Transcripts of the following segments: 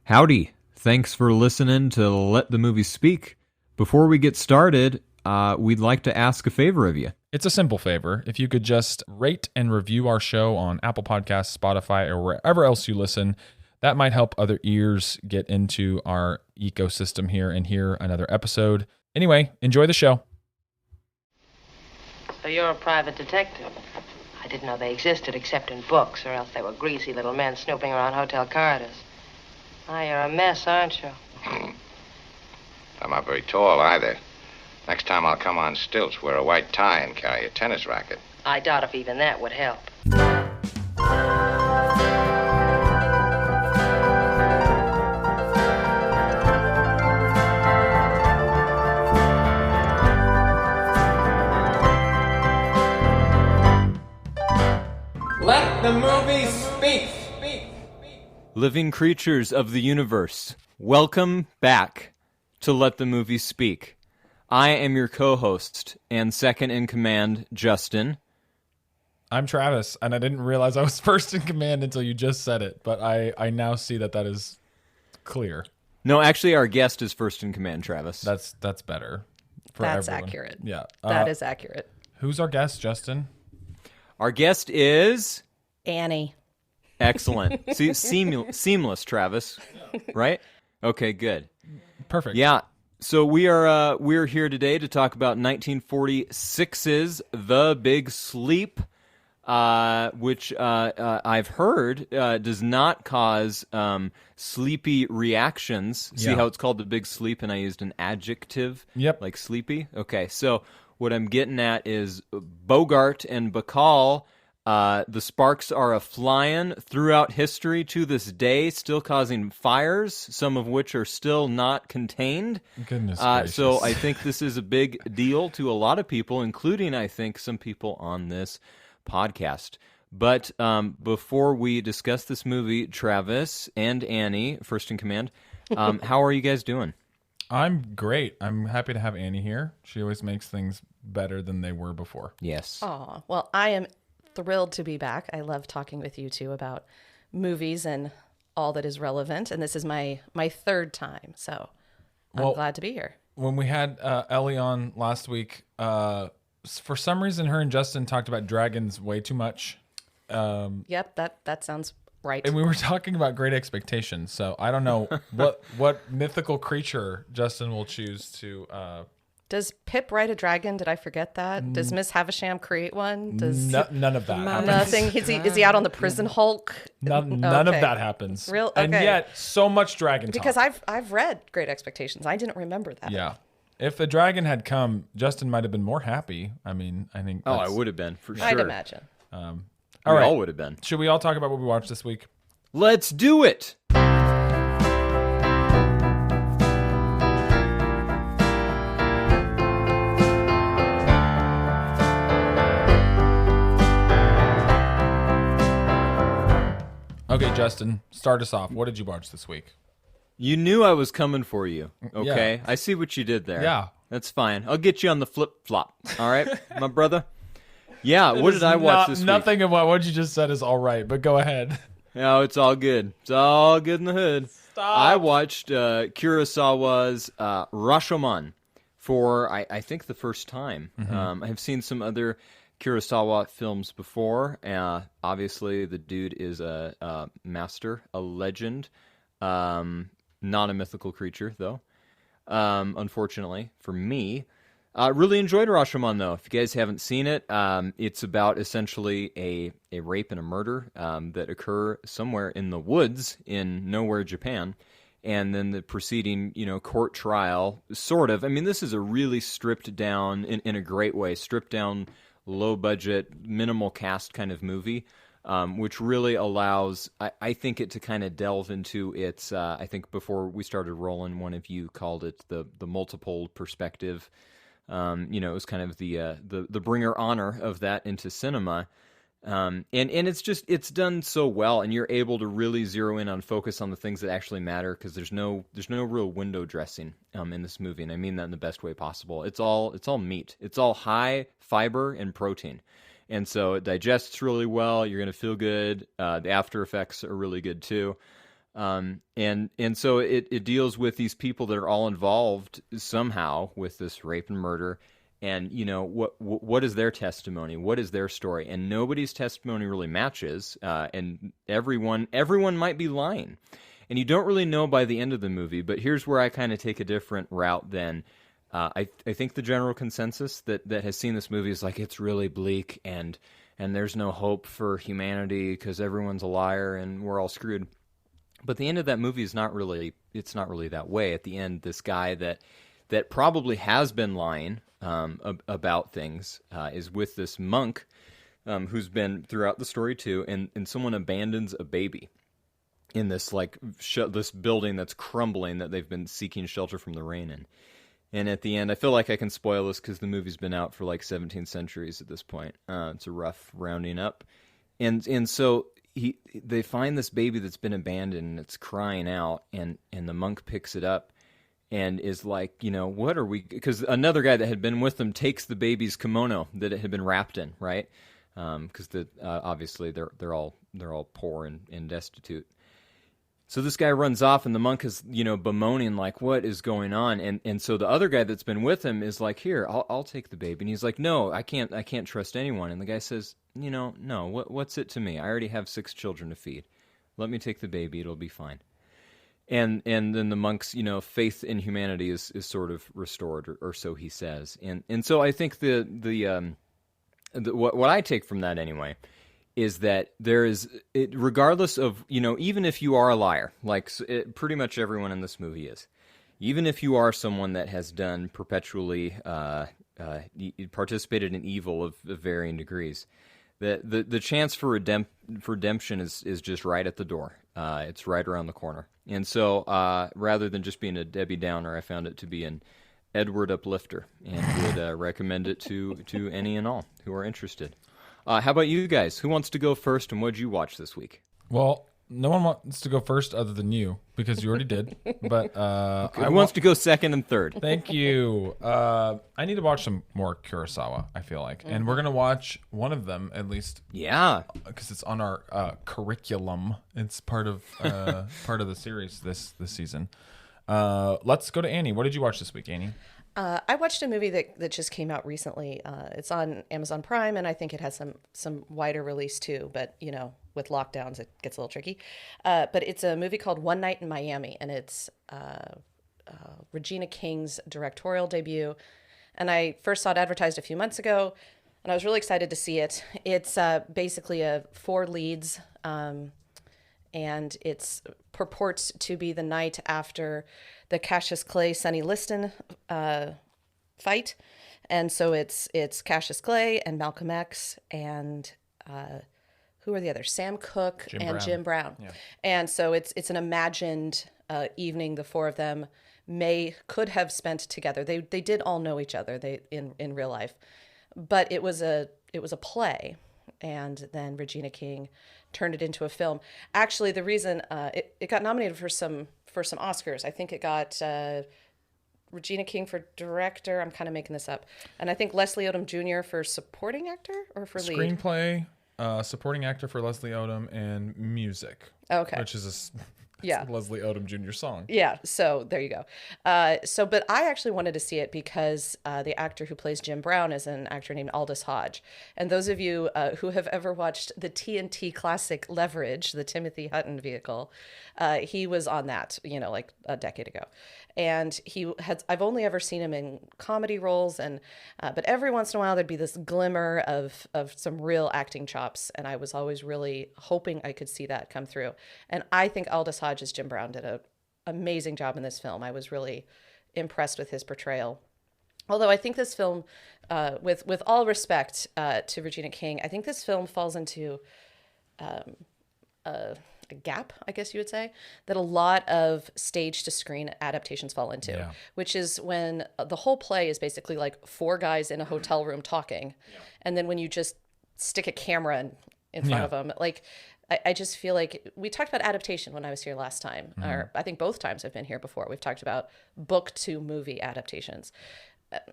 Howdy. Thanks for listening to Let the Movie Speak. Before we get started, we'd like to ask a favor of you. It's a simple favor. If you could just rate and review our show on Apple Podcasts, Spotify, or wherever else you listen, that might help other ears get into our ecosystem here and hear another episode. Anyway, enjoy the show. So you're a private detective. I didn't know they existed except in books, or else they were greasy little men snooping around hotel corridors. Ah, you're a mess, aren't you? I'm not very tall either. Next time I'll come on stilts, wear a white tie, and carry a tennis racket. I doubt if even that would help. Let the movie speak. Living creatures of the universe, welcome back to Let the Movie Speak. I am your co-host and second in command, Justin. I'm Travis, and I didn't realize I was first in command until you just said it, but I now see that is clear. No, actually, our guest is first in command, Travis. That's better for That's everyone. accurate. Yeah. That is accurate. Who's our guest, Justin? Our guest is... Annie. Excellent. See, seamless, Travis. Right? Okay, good. Perfect. Yeah. So we're here today to talk about 1946's The Big Sleep, which I've heard does not cause sleepy reactions. See how it's called The Big Sleep, and I used an adjective? Yep. Like sleepy? Okay, so what I'm getting at is Bogart and Bacall. The sparks are a-flying throughout history to this day, still causing fires, some of which are still not contained. Goodness gracious. So I think this is a big deal to a lot of people, including, I think, some people on this podcast. But before we discuss this movie, Travis and Annie, first in command, how are you guys doing? I'm great. I'm happy to have Annie here. She always makes things better than they were before. Yes. Aw, well, I am thrilled to be back. I love talking with you two about movies and all that is relevant, and this is my third time, so I'm glad to be here. When we had Ellie on last week, for some reason, her and Justin talked about dragons way too much. Yep, that sounds right. And we were talking about Great Expectations, so I don't know what mythical creature Justin will choose to... Does Pip ride a dragon? Did I forget that? Does Miss Havisham create one? None of that happens. Nothing. Is he out on the prison Hulk? None of that happens. Real? Okay. And yet, so much dragon talk. Because I've read Great Expectations. I didn't remember that. Yeah. If a dragon had come, Justin might have been more happy. I mean, I think... I would have been, for sure. I'd imagine. All we right. all would have been. Should we all talk about what we watched this week? Let's do it! Okay, Justin, start us off. What did you watch this week? You knew I was coming for you, okay? Yeah. I see what you did there. Yeah. That's fine. I'll get you on the flip-flop, all right, my brother? Yeah, what did I watch this week? Nothing of what you just said is all right, but go ahead. No, it's all good. It's all good in the hood. Stop. I watched Kurosawa's Rashomon for, I think, the first time. I have seen some other Kurosawa films before. Obviously, the dude is a master, a legend. Not a mythical creature, though. Unfortunately, for me. Really enjoyed Rashomon, though. If you guys haven't seen it, it's about essentially a rape and a murder that occur somewhere in the woods in nowhere, Japan. And then the preceding, court trial, sort of. I mean, this is a really stripped down, in a great way, stripped down, low-budget, minimal cast kind of movie, which really allows, I think, it to kind of delve into its, I think before we started rolling, one of you called it the multiple perspective. It was kind of the bringer honor of that into cinema. And it's done so well, and you're able to really zero in on focus on the things that actually matter, because there's no real window dressing in this movie, and I mean that in the best way possible. It's all meat. It's all high fiber and protein, and so it digests really well. You're gonna feel good. The after effects are really good too. And so it deals with these people that are all involved somehow with this rape and murder. And what is their testimony? What is their story? And nobody's testimony really matches. And everyone might be lying. And you don't really know by the end of the movie. But here's where I kind of take a different route than I think the general consensus that has seen this movie is like it's really bleak and there's no hope for humanity because everyone's a liar and we're all screwed. But the end of that movie is not really that way. At the end, this guy that probably has been lying about things is with this monk who's been throughout the story too, and someone abandons a baby in this this building that's crumbling that they've been seeking shelter from the rain in. And at the end, I feel like I can spoil this because the movie's been out for like 17 centuries at this point. It's a rough rounding up, and so they find this baby that's been abandoned and it's crying out, and the monk picks it up and is like, what are we? Because another guy that had been with them takes the baby's kimono that it had been wrapped in, right? Because obviously they're all poor and destitute. So this guy runs off, and the monk is, bemoaning, like, what is going on? And so the other guy that's been with him is like, here, I'll take the baby. And he's like, no, I can't trust anyone. And the guy says, no, what's it to me? I already have 6 children to feed. Let me take the baby. It'll be fine. And then the monk's, faith in humanity is sort of restored, or so he says. And so I think what I take from that anyway is that there is, regardless of, even if you are a liar, like pretty much everyone in this movie is, even if you are someone that has done perpetually, participated in evil of varying degrees, the chance for redemption is just right at the door. It's right around the corner. And so rather than just being a Debbie Downer, I found it to be an Edward uplifter, and would recommend it to any and all who are interested. How about you guys? Who wants to go first, and what did you watch this week? Well, no one wants to go first other than you, because you already did. But who wants to go second and third? Thank you. I need to watch some more Kurosawa, I feel like. And we're going to watch one of them, at least. Yeah. Because it's on our curriculum. It's part of the series this season. Let's go to Annie. What did you watch this week, Annie? I watched a movie that just came out recently. It's on Amazon Prime, and I think it has some wider release too. But with lockdowns, it gets a little tricky. But it's a movie called One Night in Miami, and it's Regina King's directorial debut. And I first saw it advertised a few months ago, and I was really excited to see it. It's basically 4 leads, and it purports to be the night after the Cassius Clay Sonny Liston fight, and so it's Cassius Clay and Malcolm X and who are the others? Sam Cooke and Jim Brown. Yeah. And so it's an imagined evening the 4 of them could have spent together. They did all know each other in real life, but it was a play, and then Regina King turned it into a film. Actually, the reason it got nominated for some Oscars, I think it got Regina King for director. I'm kind of making this up, and I think Leslie Odom Jr. for supporting actor or for lead. Screenplay, supporting actor for Leslie Odom, and music. Okay, which is a Leslie Odom Jr. song. Yeah, so there you go. But I actually wanted to see it because the actor who plays Jim Brown is an actor named Aldous Hodge. And those of you who have ever watched the TNT classic Leverage, the Timothy Hutton vehicle, he was on that, like a decade ago. And I've only ever seen him in comedy roles, but every once in a while there'd be this glimmer of some real acting chops, and I was always really hoping I could see that come through. And I think Aldous Hodge as Jim Brown did an amazing job in this film. I was really impressed with his portrayal. Although I think this film, with all respect to Regina King, I think this film falls into a gap, I guess you would say, that a lot of stage to screen adaptations fall into, which is when the whole play is basically like 4 guys in a hotel room talking. Yeah. And then when you just stick a camera in front of them, like, I just feel like we talked about adaptation when I was here last time, or I think both times I've been here before. We've talked about book to movie adaptations.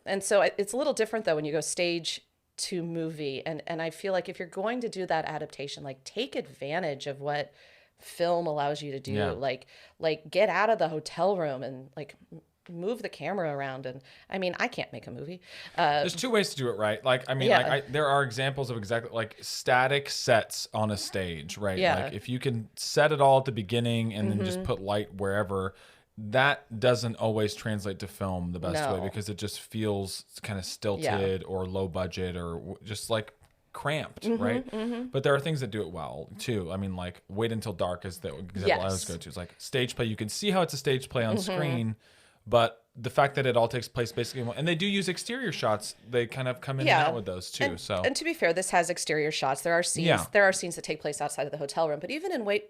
And so it's a little different though when you go stage to movie. And I feel like if you're going to do that adaptation, like take advantage of what film allows you to do. Yeah. Like get out of the hotel room and like move the camera around. And I mean, I can't make a movie. There's two ways to do it right. Like, I mean, Yeah. like there are examples of exactly like static sets on a stage, right? Yeah. Like if you can set it all at the beginning and then just put light wherever, that doesn't always translate to film the best way No. because it just feels kind of stilted or low budget or just like cramped, right? But there are things that do it well too. I mean, like Wait Until Dark is the example I always go to. It's like stage play. You can see how it's a stage play on screen, but the fact that it all takes place basically, and they do use exterior shots. They kind of come in and out with those too. And to be fair, this has exterior shots. There are scenes. Yeah. There are scenes that take place outside of the hotel room. But even in Wait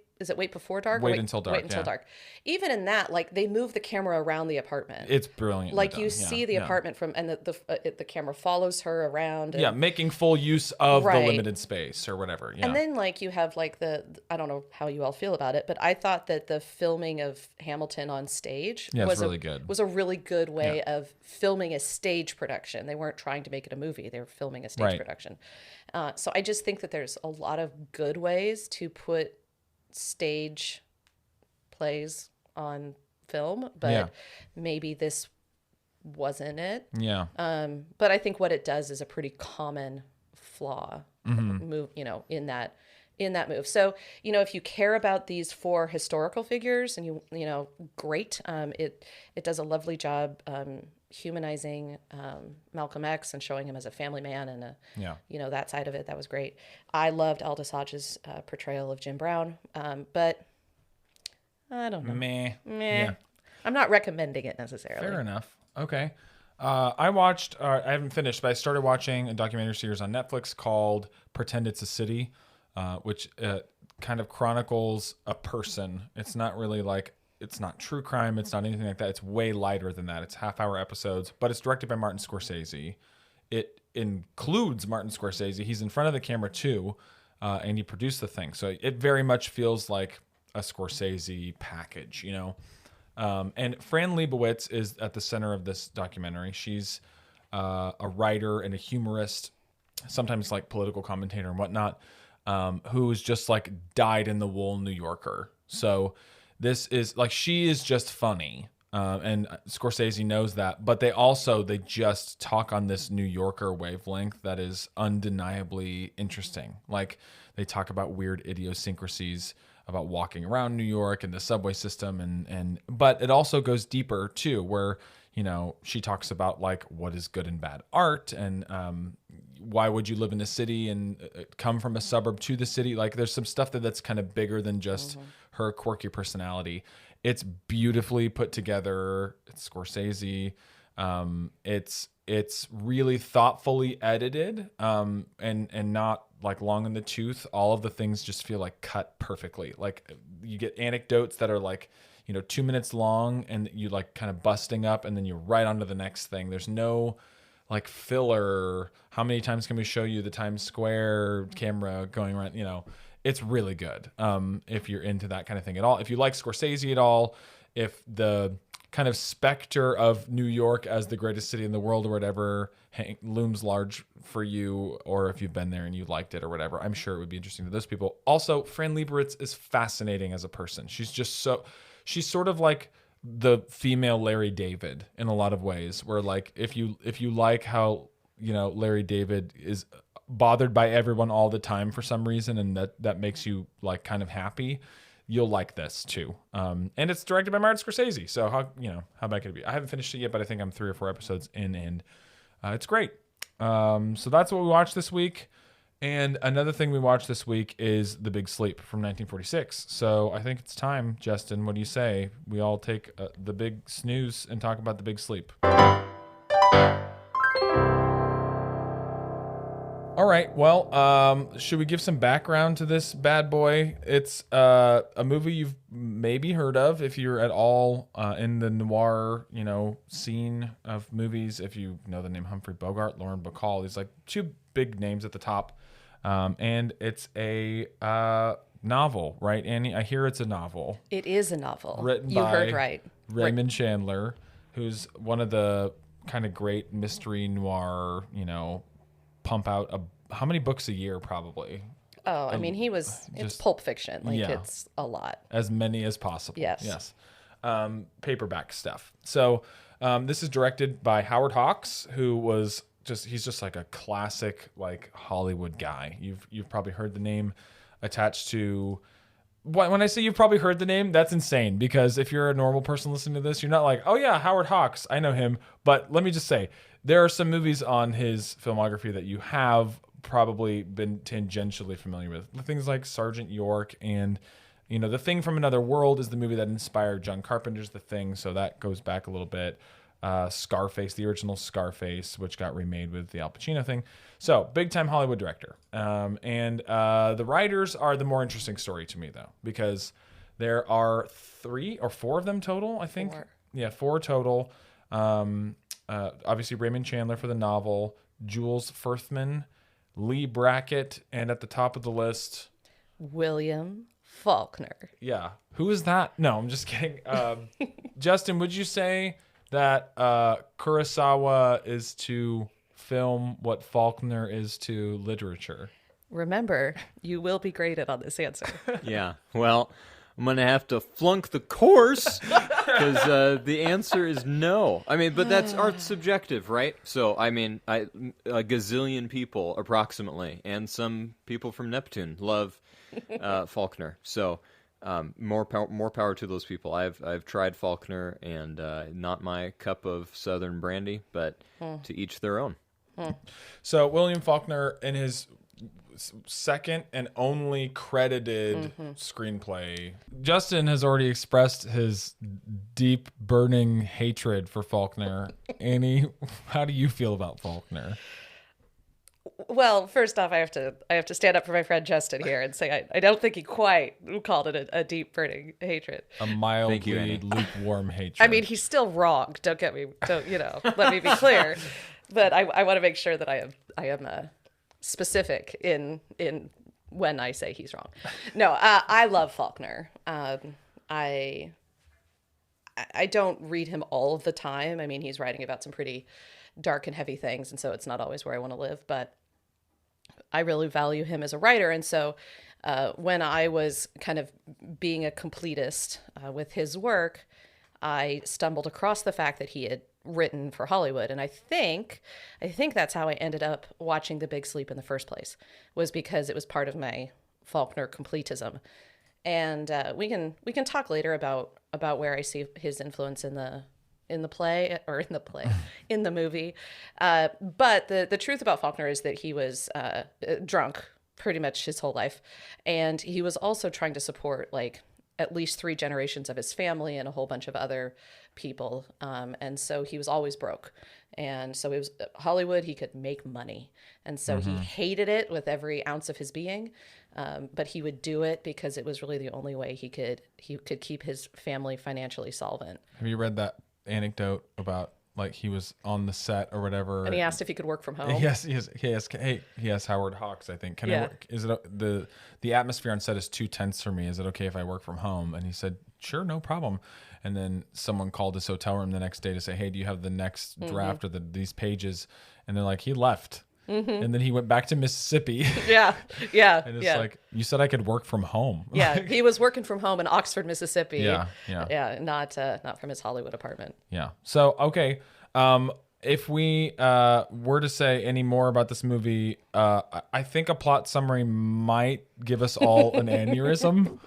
Before Dark? Wait Until Dark. Wait Until Dark. Even in that, like they move the camera around the apartment. It's brilliant. Like you see the apartment from, and the camera follows her around. And, making full use of the Right. limited space or whatever. Yeah. And then like you have like I don't know how you all feel about it, but I thought that the filming of Hamilton on stage was really good. Was a really good way of filming a stage production. They weren't trying to make it a movie; they were filming a stage Right. production. So I just think that there's a lot of good ways to put stage plays on film, but maybe this wasn't it. Yeah. But I think what it does is a pretty common flaw move, in that move. So, if you care about these four historical figures and great. It does a lovely job humanizing Malcolm X and showing him as a family man and that side of it. That was great. I loved Aldous Hodge's portrayal of Jim Brown, but I don't know. Meh. Yeah. I'm not recommending it necessarily. Fair enough. Okay. I watched, I haven't finished, but I started watching a documentary series on Netflix called Pretend It's a City, which kind of chronicles a person. It's not really like, it's not true crime. It's not anything like that. It's way lighter than that. It's half-hour episodes, but it's directed by Martin Scorsese. It includes Martin Scorsese. He's in front of the camera too, and he produced the thing. So it very much feels like a Scorsese package, And Fran Lebowitz is at the center of this documentary. She's a writer and a humorist, sometimes like political commentator and whatnot, who's just like dyed-in-the-wool New Yorker. So this is like, she is just funny. And Scorsese knows that, but they just talk on this New Yorker wavelength that is undeniably interesting. Like they talk about weird idiosyncrasies about walking around New York and the subway system, but it also goes deeper too, where she talks about like what is good and bad art, and why would you live in a city and come from a suburb to the city. Like there's some stuff that's kind of bigger than just her quirky personality. It's beautifully put together. It's Scorsese. It's really thoughtfully edited, and not like long in the tooth. All of the things just feel like cut perfectly. Like you get anecdotes that are like, 2 minutes long, and you like kind of busting up, and then you're right onto the next thing. There's no like filler. How many times can we show you the Times Square camera going around? It's really good. If you're into that kind of thing at all, if you like Scorsese at all, if the kind of specter of New York as the greatest city in the world or whatever looms large for you, or if you've been there and you liked it or whatever, I'm sure it would be interesting to those people. Also, Fran Lebowitz is fascinating as a person. She's sort of like the female Larry David in a lot of ways, where like if you like how Larry David is bothered by everyone all the time for some reason, and that makes you like kind of happy, you'll like this too. And it's directed by Martin Scorsese, so how bad could it be? I haven't finished it yet, but I think I'm 3 or 4 episodes in, and it's great. So that's what we watched this week. And another thing we watched this week is The Big Sleep from 1946. So I think it's time, Justin. What do you say? We all take the big snooze and talk about The Big Sleep. All right. Well, should we give some background to this bad boy? It's a movie you've maybe heard of if you're at all in the noir, scene of movies. If you know the name Humphrey Bogart, Lauren Bacall, these like 2 big names at the top. And it's a novel, right, Annie? I hear it's a novel. It is a novel. Written you by heard right. Raymond Chandler, who's one of the kind of great mystery noir, pump out how many books a year probably? Oh, I mean, it's Pulp Fiction. Like, yeah. it's a lot. As many as possible. Yes. Yes. Paperback stuff. So this is directed by Howard Hawks, who was he's just like a classic like Hollywood guy. You've probably heard the name attached to. When I say you've probably heard the name, that's insane, because if you're a normal person listening to this, you're not like, oh yeah, Howard Hawks, I know him. But let me just say, there are some movies on his filmography that you have probably been tangentially familiar with. Things like Sergeant York and, The Thing from Another World is the movie that inspired John Carpenter's The Thing, so that goes back a little bit. Scarface, the original Scarface, which got remade with the Al Pacino thing. So, big-time Hollywood director. And the writers are the more interesting story to me, though, because there are 3 or 4 of them total, I think. 4. Yeah, 4 total. Obviously, Raymond Chandler for the novel, Jules Furthman, Lee Brackett, and at the top of the list... William Faulkner. Yeah. Who is that? No, I'm just kidding. Justin, would you say that Kurosawa is to film what Faulkner is to literature? Remember, you will be graded on this answer. Yeah. Well, I'm going to have to flunk the course because the answer is no. I mean, but that's art subjective, right? So, I mean, a gazillion people approximately, and some people from Neptune love Faulkner. So, more power to those people. I've tried Faulkner, and not my cup of Southern brandy, but to each their own. So William Faulkner, in his second and only credited screenplay, Justin has already expressed his deep, burning hatred for Faulkner. Annie, how do you feel about Faulkner? Well, first off, I have to stand up for my friend Justin here and say I don't think he quite called it a deep burning hatred. A mildly lukewarm hatred. I mean, he's still wrong. Let me be clear. But I want to make sure that I am specific in when I say he's wrong. No, I love Faulkner. I don't read him all of the time. I mean, he's writing about some pretty dark and heavy things, and so it's not always where I want to live, but I really value him as a writer. And so when I was kind of being a completist with his work, I stumbled across the fact that he had written for Hollywood. And I think that's how I ended up watching The Big Sleep in the first place, was because it was part of my Faulkner completism. And we can talk later about where I see his influence in the movie. But the truth about Faulkner is that he was drunk pretty much his whole life. And he was also trying to support like at least 3 generations of his family and a whole bunch of other people. And so he was always broke. And so it was Hollywood, he could make money. And so he hated it with every ounce of his being. But he would do it because it was really the only way he could keep his family financially solvent. Have you read that anecdote about like he was on the set or whatever, and he asked if he could work from home? Yes, he has Howard Hawks, I think. Can I work? Is it the atmosphere on set is too tense for me? Is it okay if I work from home? And he said, sure, no problem. And then someone called his hotel room the next day to say, hey, do you have the next draft or these pages? And they're like, he left. And then he went back to Mississippi. Yeah. And it's like, you said I could work from home. Yeah, he was working from home in Oxford, Mississippi. Yeah. Not from his Hollywood apartment. Yeah. So, okay. If we were to say any more about this movie, I think a plot summary might give us all an aneurysm.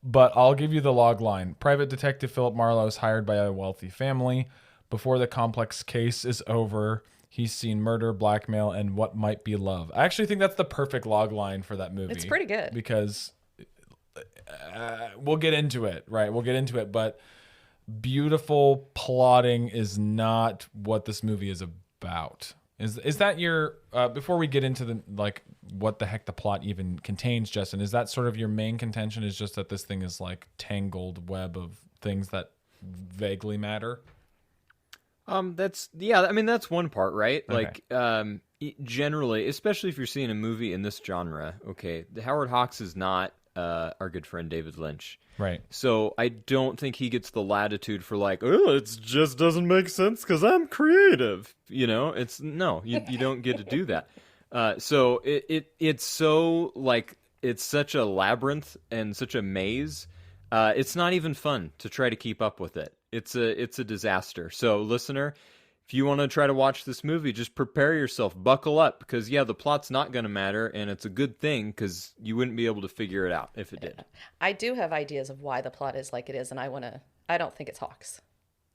But I'll give you the log line. Private Detective Philip Marlowe is hired by a wealthy family. Before the complex case is over, he's seen murder, blackmail, and what might be love. I actually think that's the perfect log line for that movie. It's pretty good. Because we'll get into it, right? But beautiful plotting is not what this movie is about. Is that your before we get into the like what the heck the plot even contains, Justin, is that sort of your main contention, is just that this thing is like tangled web of things that vaguely matter? I mean, that's one part, right? Okay. Like, generally, especially if you're seeing a movie in this genre, okay, Howard Hawks is not our good friend David Lynch. Right. So I don't think he gets the latitude for like, oh, it just doesn't make sense because I'm creative. You don't get to do that. So it's so like it's such a labyrinth and such a maze. It's not even fun to try to keep up with it. It's a disaster. So listener, if you want to try to watch this movie, just prepare yourself, buckle up, because the plot's not going to matter, and it's a good thing because you wouldn't be able to figure it out if it did. I do have ideas of why the plot is like it is, and I don't think it's Hawks.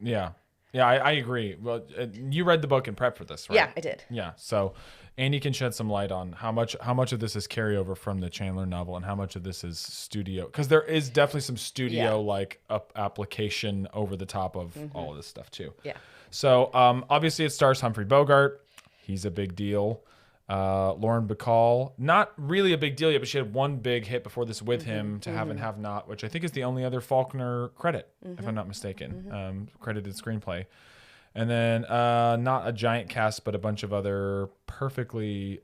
Yeah. Yeah, I agree. Well, you read the book and prep for this, right? Yeah, I did. Yeah, so Andy can shed some light on how much of this is carryover from the Chandler novel and how much of this is studio, because there is definitely some studio like application over the top of all of this stuff too. Yeah. So obviously it stars Humphrey Bogart. He's a big deal. Lauren Bacall, not really a big deal yet, but she had one big hit before this with him, To Have and Have Not, which I think is the only other Faulkner credit, if I'm not mistaken, credited screenplay. And then not a giant cast, but a bunch of other perfectly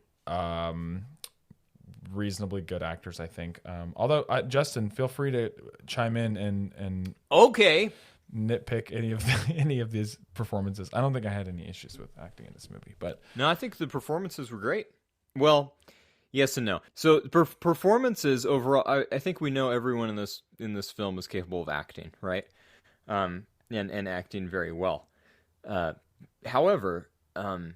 reasonably good actors, I think. Although, Justin, feel free to chime in and Okay. nitpick any of these performances. I don't think I had any issues with acting in this movie, but No, I think the performances were great. Well, yes and no. So performances overall, I think we know everyone in this film is capable of acting, right? And acting very well. However, I'm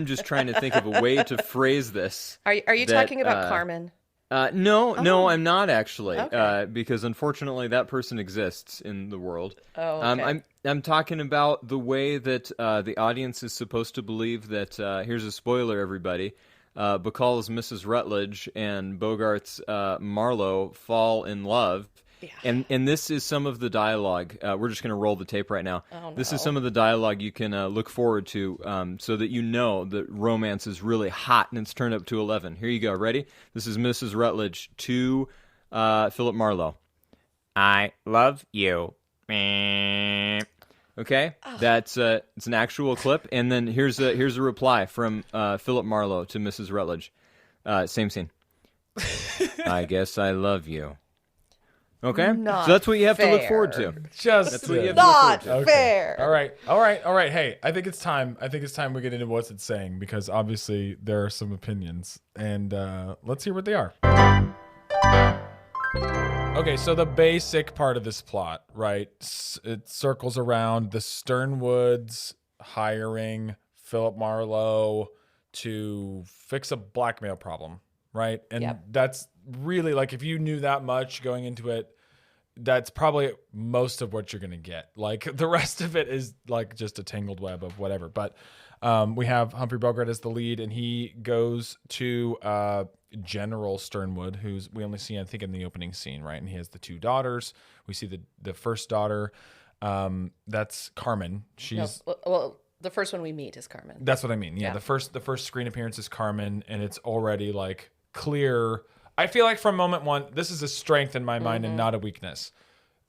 just trying to think of a way to phrase this. Are you talking about Carmen? No, I'm not actually, Okay. because unfortunately that person exists in the world. Oh, okay. I'm talking about the way that the audience is supposed to believe that. Here's a spoiler, everybody. Bacall's Mrs. Rutledge and Bogart's Marlowe fall in love. Yeah. And this is some of the dialogue. We're just going to roll the tape right now. Oh, no. This is some of the dialogue you can look forward to, so that you know that romance is really hot and it's turned up to 11. Here you go. Ready? This is Mrs. Rutledge to Philip Marlowe. I love you. Okay, that's it's an actual clip, and then here's a reply from Philip Marlowe to Mrs. Rutledge. Same scene. I guess I love you. Okay, Not so that's what you have to look fair. forward to. just That's what you have to look Not forward to. fair. All right. Hey, I think it's time we get into what's it saying, because obviously there are some opinions, and let's hear what they are. Okay, so the basic part of this plot, right? It circles around the Sternwoods hiring Philip Marlowe to fix a blackmail problem, right? And Yep. that's really, like, if you knew that much going into it, that's probably most of what you're going to get. Like, the rest of it is like just a tangled web of whatever. But we have Humphrey Bogart as the lead, and he goes to General Sternwood, who's we only see, I think, in the opening scene, right? And he has the two daughters. We see the first daughter. That's Carmen. She's Well, the first one we meet is Carmen. that's what I mean. Yeah, Yeah. the first screen appearance is Carmen, and it's already like clear. I feel like from moment one, this is a strength in my mind and not a weakness.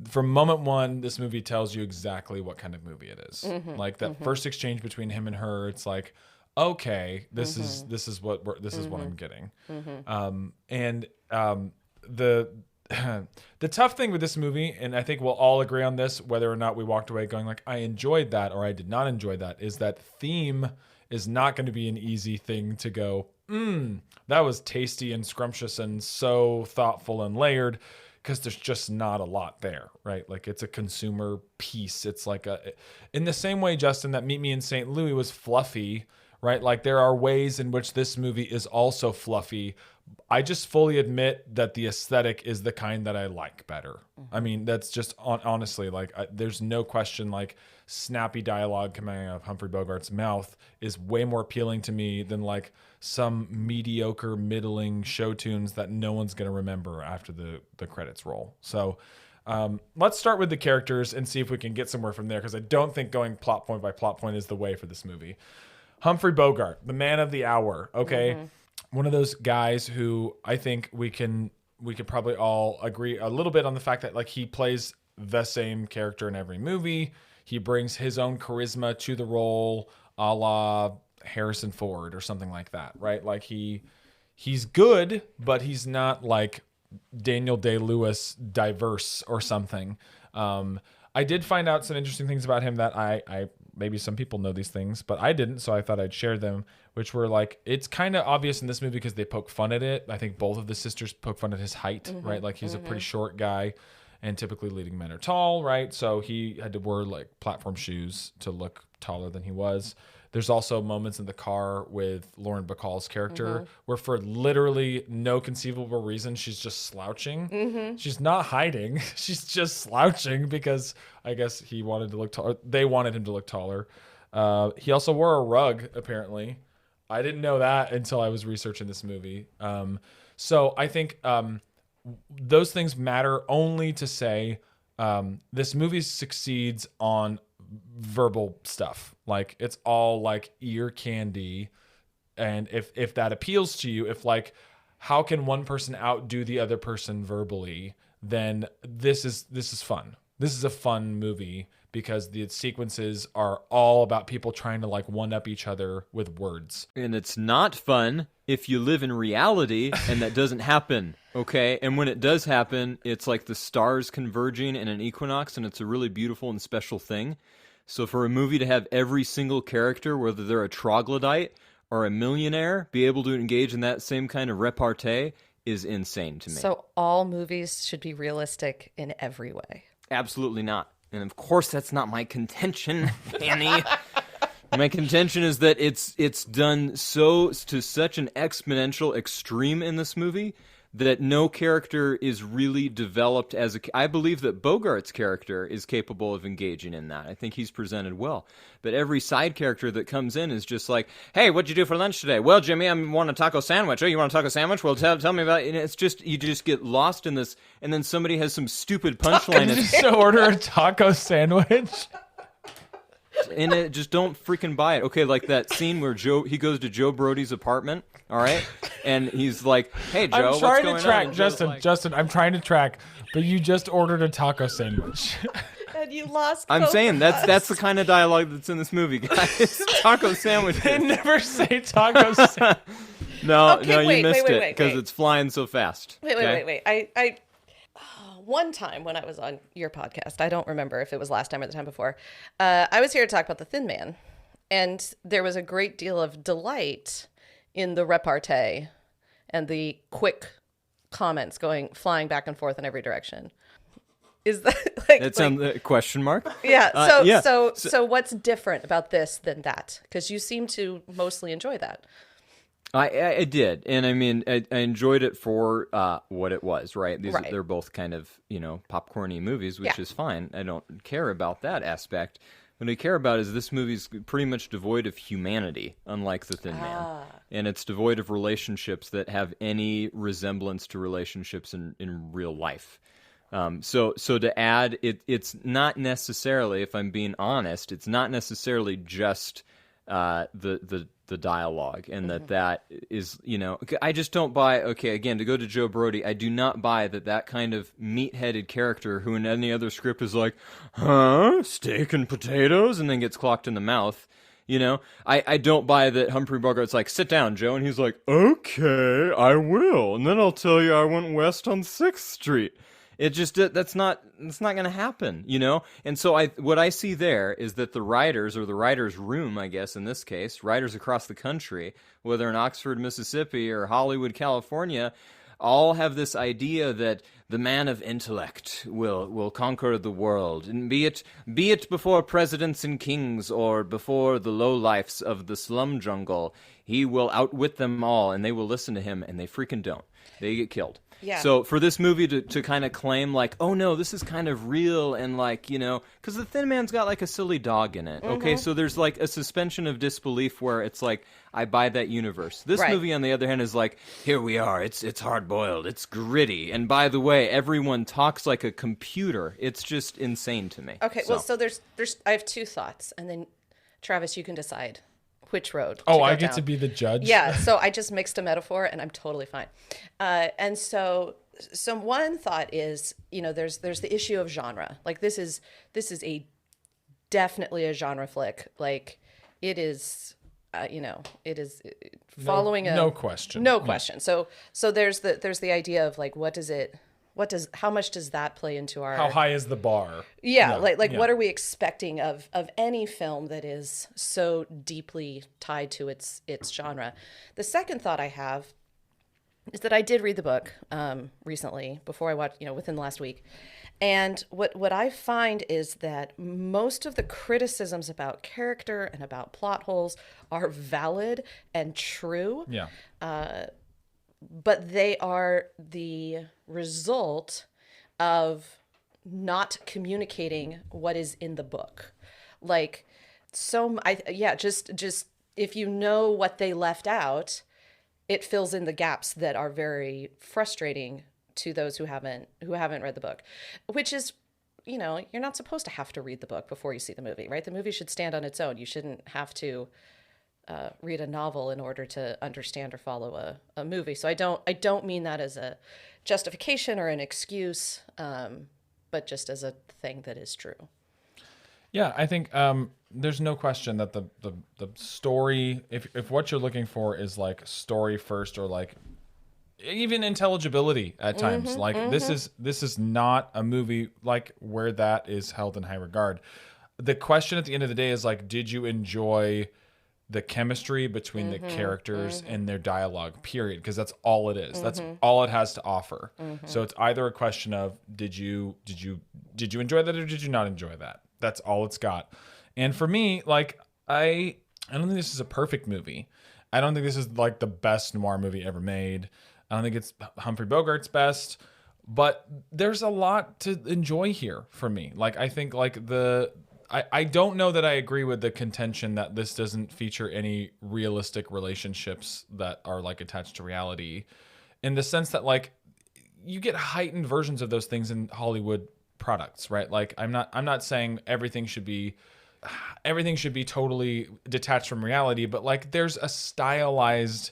From moment one, this movie tells you exactly what kind of movie it is. Like that first exchange between him and her, it's like, okay, this is what I'm getting. The tough thing with this movie, and I think we'll all agree on this, whether or not we walked away going like, I enjoyed that or I did not enjoy that, is that theme is not going to be an easy thing to go, that was tasty and scrumptious and so thoughtful and layered, because there's just not a lot there, right? Like, it's a consumer piece. It's like in the same way, Justin, that Meet Me in St. Louis was fluffy, right? Like, there are ways in which this movie is also fluffy. I just fully admit that the aesthetic is the kind that I like better. I mean, that's just honestly, like, there's no question, like, snappy dialogue coming out of Humphrey Bogart's mouth is way more appealing to me than like some mediocre, middling show tunes that no one's going to remember after the credits roll. So let's start with the characters and see if we can get somewhere from there, because I don't think going plot point by plot point is the way for this movie. Humphrey Bogart, the man of the hour, okay? One of those guys who I think we could probably all agree a little bit on the fact that, like, he plays the same character in every movie. He brings his own charisma to the role, a la Harrison Ford or something like that, right? Like, he's good, but he's not like Daniel Day-Lewis diverse or something. I did find out some interesting things about him that I maybe some people know these things, but I didn't, so I thought I'd share them, which were like, it's kind of obvious in this movie because they poke fun at it. I think both of the sisters poke fun at his height, right? Like he's a pretty short guy, and typically leading men are tall, right? So he had to wear like platform shoes to look taller than he was. There's also moments in the car with Lauren Bacall's character where for literally no conceivable reason, she's just slouching. She's not hiding. She's just slouching because I guess he wanted to look taller. They wanted him to look taller. He also wore a rug, apparently. I didn't know that until I was researching this movie. So I think those things matter only to say this movie succeeds on verbal stuff. Like it's all like ear candy, and if that appeals to you, if like how can one person outdo the other person verbally, then this is fun. This is a fun movie because the sequences are all about people trying to like one up each other with words. And it's not fun if you live in reality and that doesn't happen, okay? And when it does happen, it's like the stars converging in an equinox, and it's a really beautiful and special thing. So for a movie to have every single character, whether they're a troglodyte or a millionaire, be able to engage in that same kind of repartee is insane to me. So all movies should be realistic in every way. Absolutely not. And of course that's not my contention, Annie. My contention is that it's done so to such an exponential extreme in this movie that no character is really developed as a... I believe that Bogart's character is capable of engaging in that. I think he's presented well. But every side character that comes in is just like, hey, what'd you do for lunch today? Well, Jimmy, I want a taco sandwich. Oh, you want a taco sandwich? Well, tell me about it. And it's just, you just get lost in this, and then somebody has some stupid punchline. Just order a taco sandwich. And it, just don't freaking buy it. Okay, like that scene where he goes to Joe Brody's apartment, all right? And he's like, hey, Joe, I'm trying what's to going track, on? Justin, I'm trying to track, but you just ordered a taco sandwich. And you lost I'm both saying of that's us. the kind of dialogue that's in this movie, guys. Taco sandwiches. They never say taco sandwich. No, Okay, no, wait, you missed wait, it wait, because wait. it's flying so fast. Wait. I one time when I was on your podcast, I don't remember if it was last time or the time before, I was here to talk about The Thin Man. And there was a great deal of delight in the repartee and the quick comments flying back and forth in every direction. Is that like... That sounds a question mark? Yeah. So what's different about this than that? Because you seem to mostly enjoy that. I did, and I mean, I enjoyed it for what it was, right? They're both kind of, popcorny movies, which is fine. I don't care about that aspect. What I care about is this movie's pretty much devoid of humanity, unlike The Thin Man. And it's devoid of relationships that have any resemblance to relationships in real life. So to add, it's not necessarily, if I'm being honest, it's not necessarily just the dialogue, and that is, I just don't buy, okay, again, to go to Joe Brody, I do not buy that kind of meat-headed character who in any other script is like, steak and potatoes, and then gets clocked in the mouth, I don't buy that Humphrey Bogart's like, sit down, Joe, and he's like, okay, I will, and then I'll tell you I went west on 6th Street. It just, that's not going to happen, And so what I see there is that the writers, or the writers' room, I guess in this case, writers across the country, whether in Oxford, Mississippi, or Hollywood, California, all have this idea that the man of intellect will conquer the world, and be it before presidents and kings or before the lowlifes of the slum jungle, he will outwit them all, and they will listen to him, and they freaking don't. They get killed. Yeah. So for this movie to kind of claim like, oh no, this is kind of real, and like, because The Thin Man's got like a silly dog in it. Okay, so there's like a suspension of disbelief where it's like, I buy that universe. This movie, on the other hand, is like, here we are. It's hard boiled. It's gritty. And by the way, everyone talks like a computer. It's just insane to me. Okay, well, so there's I have two thoughts, and then Travis, you can decide which road. Oh, to I go get down. to be the judge? Yeah, so I just mixed a metaphor, and I'm totally fine. And so one thought is, there's the issue of genre. Like this is definitely a genre flick. Like it is, it is following no question. No question. So there's the idea of like, what does it how much does that play into our How high is the bar? Yeah, like what are we expecting of any film that is so deeply tied to its genre? The second thought I have is that I did read the book recently before I watched, within the last week. And what I find is that most of the criticisms about character and about plot holes are valid and true. Yeah. But they are the result of not communicating what is in the book. Like, just if you know what they left out, it fills in the gaps that are very frustrating to those who haven't read the book, which is, you're not supposed to have to read the book before you see the movie, right? The movie should stand on its own. You shouldn't have to read a novel in order to understand or follow a movie. So I don't mean that as a justification or an excuse, but just as a thing that is true. Yeah, I think there's no question that the story, if what you're looking for is like story first or like even intelligibility at times, this is not a movie like where that is held in high regard. The question at the end of the day is like, did you enjoy the chemistry between the characters and their dialogue, period? Because that's all it is. That's all it has to offer. So it's either a question of did you enjoy that or did you not enjoy that? That's all it's got. And for me, like I don't think this is a perfect movie. I don't think this is like the best noir movie ever made. I don't think it's Humphrey Bogart's best, but there's a lot to enjoy here for me. Like I think like I don't know that I agree with the contention that this doesn't feature any realistic relationships that are like attached to reality, in the sense that like you get heightened versions of those things in Hollywood products, right? Like I'm not saying everything should be totally detached from reality, but like there's a stylized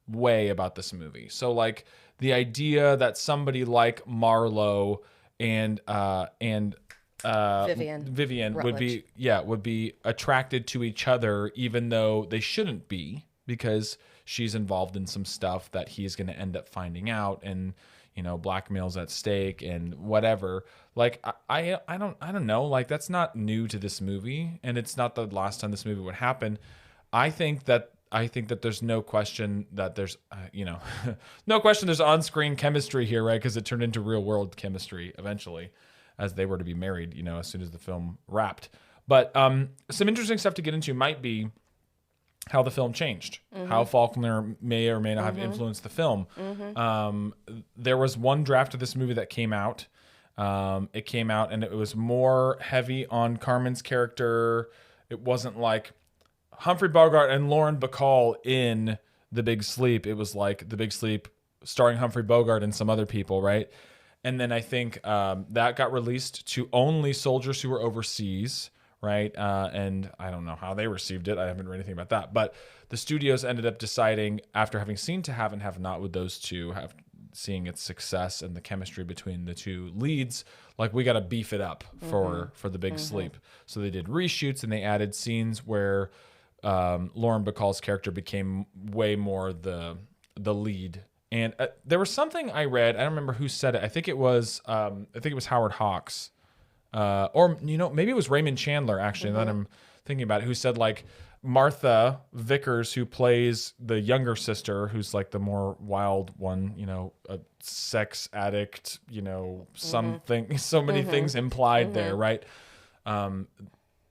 way about this movie. So like the idea that somebody like Marlowe and Vivian Rutledge would be attracted to each other, even though they shouldn't be, because she's involved in some stuff that he's going to end up finding out, and blackmail's at stake and whatever. Like I don't know. Like that's not new to this movie, and it's not the last time this movie would happen. I think that there's no question that there's no question there's on-screen chemistry here, right? Because it turned into real-world chemistry eventually, as they were to be married, as soon as the film wrapped. But some interesting stuff to get into might be how the film changed, how Faulkner may or may not have influenced the film. There was one draft of this movie that came out. It came out and it was more heavy on Carmen's character. It wasn't like Humphrey Bogart and Lauren Bacall in The Big Sleep. It was like The Big Sleep starring Humphrey Bogart and some other people, right? And then I think that got released to only soldiers who were overseas, right? And I don't know how they received it. I haven't read anything about that. But the studios ended up deciding, after having seen To Have and Have Not with those two, seeing its success and the chemistry between the two leads, like we got to beef it up for The Big Sleep. So they did reshoots and they added scenes where Lauren Bacall's character became way more the lead. And there was something I read. I don't remember who said it. I think it was Howard Hawks, or maybe it was Raymond Chandler. Actually, now that I'm thinking about it, who said like Martha Vickers, who plays the younger sister, who's like the more wild one, a sex addict, something, so many things implied there, right?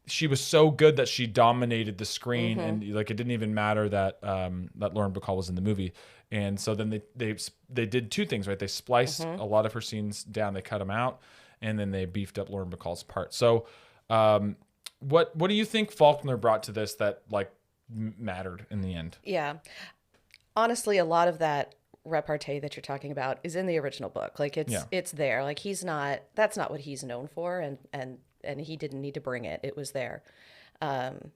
She was so good that she dominated the screen, and like it didn't even matter that Lauren Bacall was in the movie. And so then they did two things, right? They spliced a lot of her scenes down, they cut them out, and then they beefed up Lauren Bacall's part. So, what do you think Faulkner brought to this that like mattered in the end? Yeah, honestly, a lot of that repartee that you're talking about is in the original book. Like it's there. Like that's not what he's known for, and he didn't need to bring it. It was there. And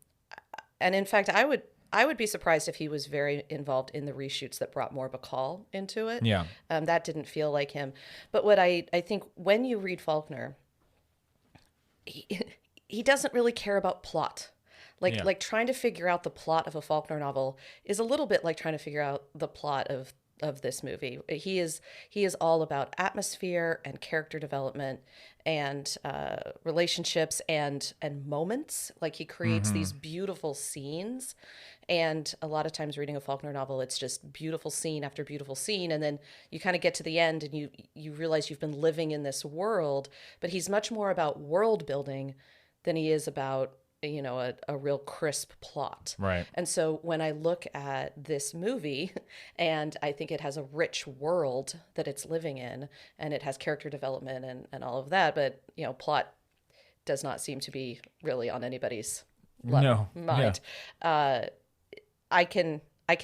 in fact, I would be surprised if he was very involved in the reshoots that brought more Bacall into it. Yeah. That didn't feel like him. But what I think when you read Faulkner, he doesn't really care about plot. Like trying to figure out the plot of a Faulkner novel is a little bit like trying to figure out the plot of of this movie. He is all about atmosphere and character development and relationships and moments. Like he creates these beautiful scenes, and a lot of times reading a Faulkner novel, it's just beautiful scene after beautiful scene, and then you kind of get to the end and you realize you've been living in this world. But he's much more about world building than he is about a real crisp plot. Right. And so when I look at this movie, and I think it has a rich world that it's living in, and it has character development and all of that, but plot does not seem to be really on anybody's mind. I can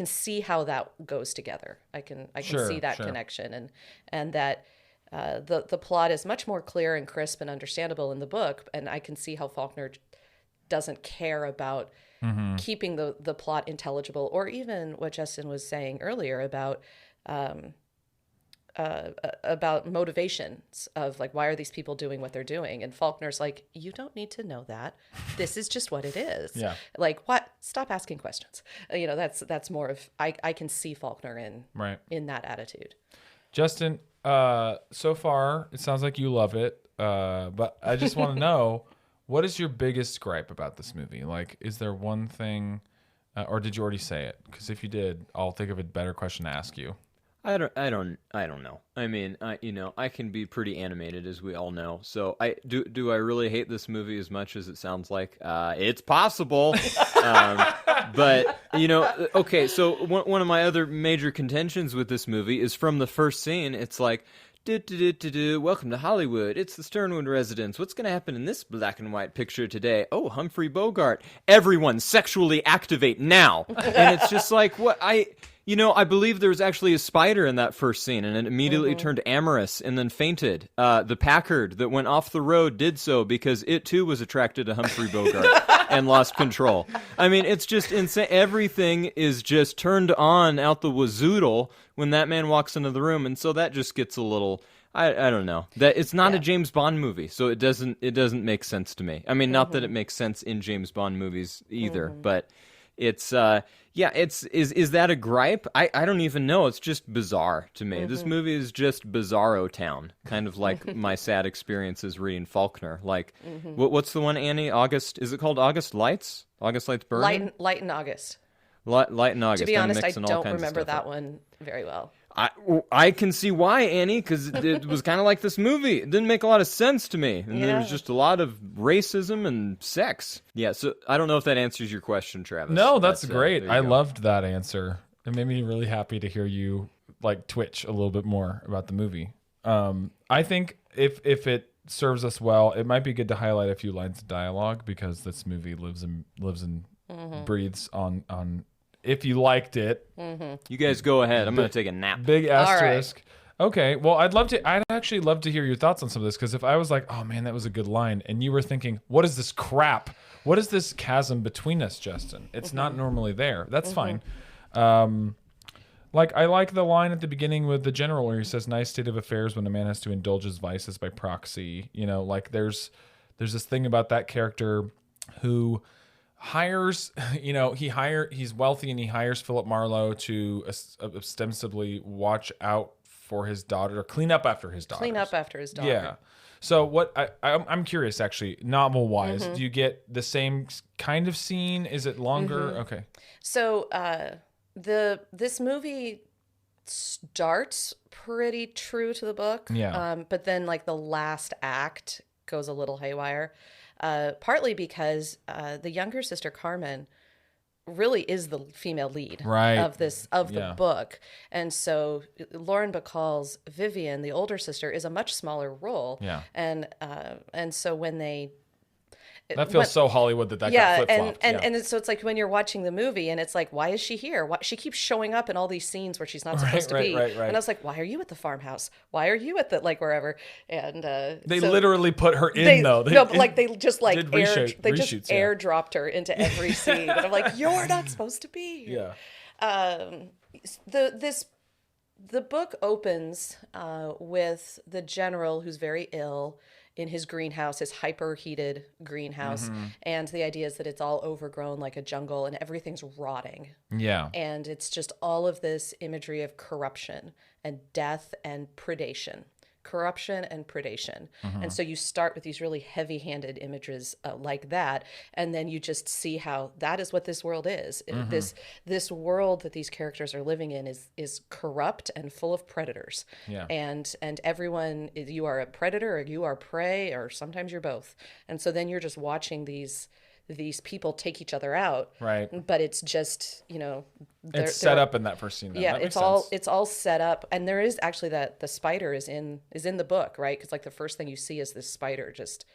see how that goes together. I can see that connection, and that the plot is much more clear and crisp and understandable in the book, and I can see how Faulkner doesn't care about keeping the plot intelligible, or even what Justin was saying earlier about motivations of like, why are these people doing what they're doing? And Faulkner's like, you don't need to know that. This is just what it is. Yeah. Like, what? Stop asking questions. That's more of, I can see Faulkner in that attitude. Justin, so far it sounds like you love it, but I just want to know, what is your biggest gripe about this movie? Like, is there one thing, or did you already say it? Because if you did, I'll think of a better question to ask you. I don't know. I mean, I can be pretty animated, as we all know. So do I really hate this movie as much as it sounds like? It's possible. But okay. So one of my other major contentions with this movie is from the first scene. It's like, welcome to Hollywood. It's the Sternwood residence. What's going to happen in this black and white picture today? Oh, Humphrey Bogart. Everyone sexually activate now. And it's just like, what I believe there was actually a spider in that first scene, and it immediately turned amorous and then fainted. The Packard that went off the road did so because it too was attracted to Humphrey Bogart and lost control. I mean, it's just insane. Everything is just turned on out the wazoodle when that man walks into the room, and so that just gets a little. I don't know. That it's not a James Bond movie, so it doesn't make sense to me. I mean, not that it makes sense in James Bond movies either, but it's is that a gripe? I don't even know. It's just bizarre to me. This movie is just bizarro town, kind of like my sad experiences reading Faulkner. Like, what's the one, Annie? August? Is it called August Lights? August Lights Burning? Light in August. Light in August. To be honest, I mixing all don't kinds of remember stuff that up. one very well. I can see why, Annie, because it was kind of like this movie. It didn't make a lot of sense to me. And there was just a lot of racism and sex. Yeah, so I don't know if that answers your question, Travis. No, that's great. I go. loved that answer. It made me really happy to hear you like twitch a little bit more about the movie. I think if it serves us well, it might be good to highlight a few lines of dialogue, because this movie lives and breathes on if you liked it. You guys go ahead. I'm going to take a nap. Big asterisk. Okay, well, I'd actually love to hear your thoughts on some of this, because if I was like, oh man, that was a good line, and you were thinking, what is this crap? What is this chasm between us, Justin? It's not normally there. That's fine. Like, I like the line at the beginning with the general where he says, nice state of affairs when a man has to indulge his vices by proxy. Like there's this thing about that character who hires, he's wealthy and he hires Philip Marlowe to ostensibly watch out for his daughter, or clean up after his daughter. Yeah. So what I'm curious, actually, novel-wise, do you get the same kind of scene? Is it longer? Okay. So this movie starts pretty true to the book. Yeah. But then like the last act goes a little haywire. Partly because the younger sister Carmen really is the female lead of the book, and so Lauren Bacall's Vivian, the older sister, is a much smaller role. Yeah, and so when they that feels so Hollywood that got flip-flopped. And so it's like when you're watching the movie and it's like, why is she here? Why she keeps showing up in all these scenes where she's not supposed to be. Right. And I was like, why are you at the farmhouse? Why are you at the wherever? And they literally put her in though. They just airdropped her into every scene. And I'm like, you're not supposed to be here. Yeah. The book opens with the general who's very ill, in his greenhouse, his hyper-heated greenhouse. And the idea is that it's all overgrown like a jungle and everything's rotting. Yeah. And it's just all of this imagery of corruption and death and predation. Corruption and predation. And so you start with these really heavy-handed images like that, and then you just see how that is what this world is. This world that these characters are living in is corrupt and full of predators. Yeah. And everyone, you are a predator or you are prey, or sometimes you're both. And so then you're just watching these people take each other out. Right. But it's just, It's set up in that first scene. Then. Yeah, That makes it's sense. all set up, and there is actually that the spider is in the book, right? Because like the first thing you see is this spider just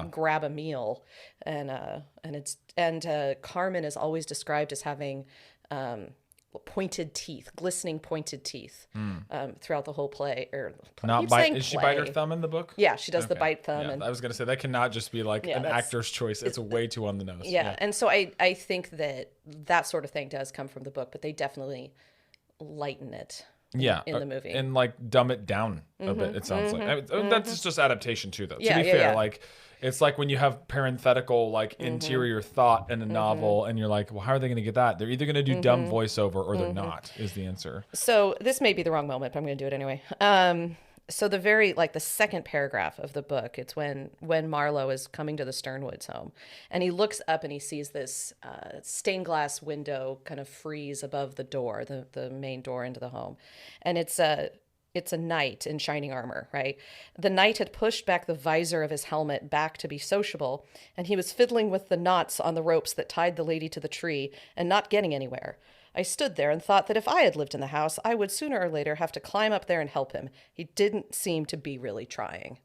grab a meal, and Carmen is always described as having pointed teeth, glistening pointed teeth throughout the whole play. Not bite. Is she bite her thumb in the book? Yeah, she does the bite thumb. Yeah, and I was gonna say that cannot just be like an that's- actor's choice. It's way too on the nose. Yeah, and so I think that sort of thing does come from the book, but they definitely lighten it. In the movie, and like dumb it down a bit. It sounds like that's just adaptation too, though. Yeah, to be yeah, fair, yeah. like it's like when you have parenthetical like interior thought in a novel, and you're like, well, how are they going to get that? They're either going to do dumb voiceover or they're not. Is the answer. So this may be the wrong moment, but I'm going to do it anyway. So the second paragraph of the book, it's when Marlowe is coming to the Sternwoods home, and he looks up and he sees this stained glass window kind of freeze above the door, the main door into the home, and it's a knight in shining armor, right? The knight had pushed back the visor of his helmet back to be sociable, and he was fiddling with the knots on the ropes that tied the lady to the tree and not getting anywhere. I stood there and thought that if I had lived in the house, I would sooner or later have to climb up there and help him. He didn't seem to be really trying.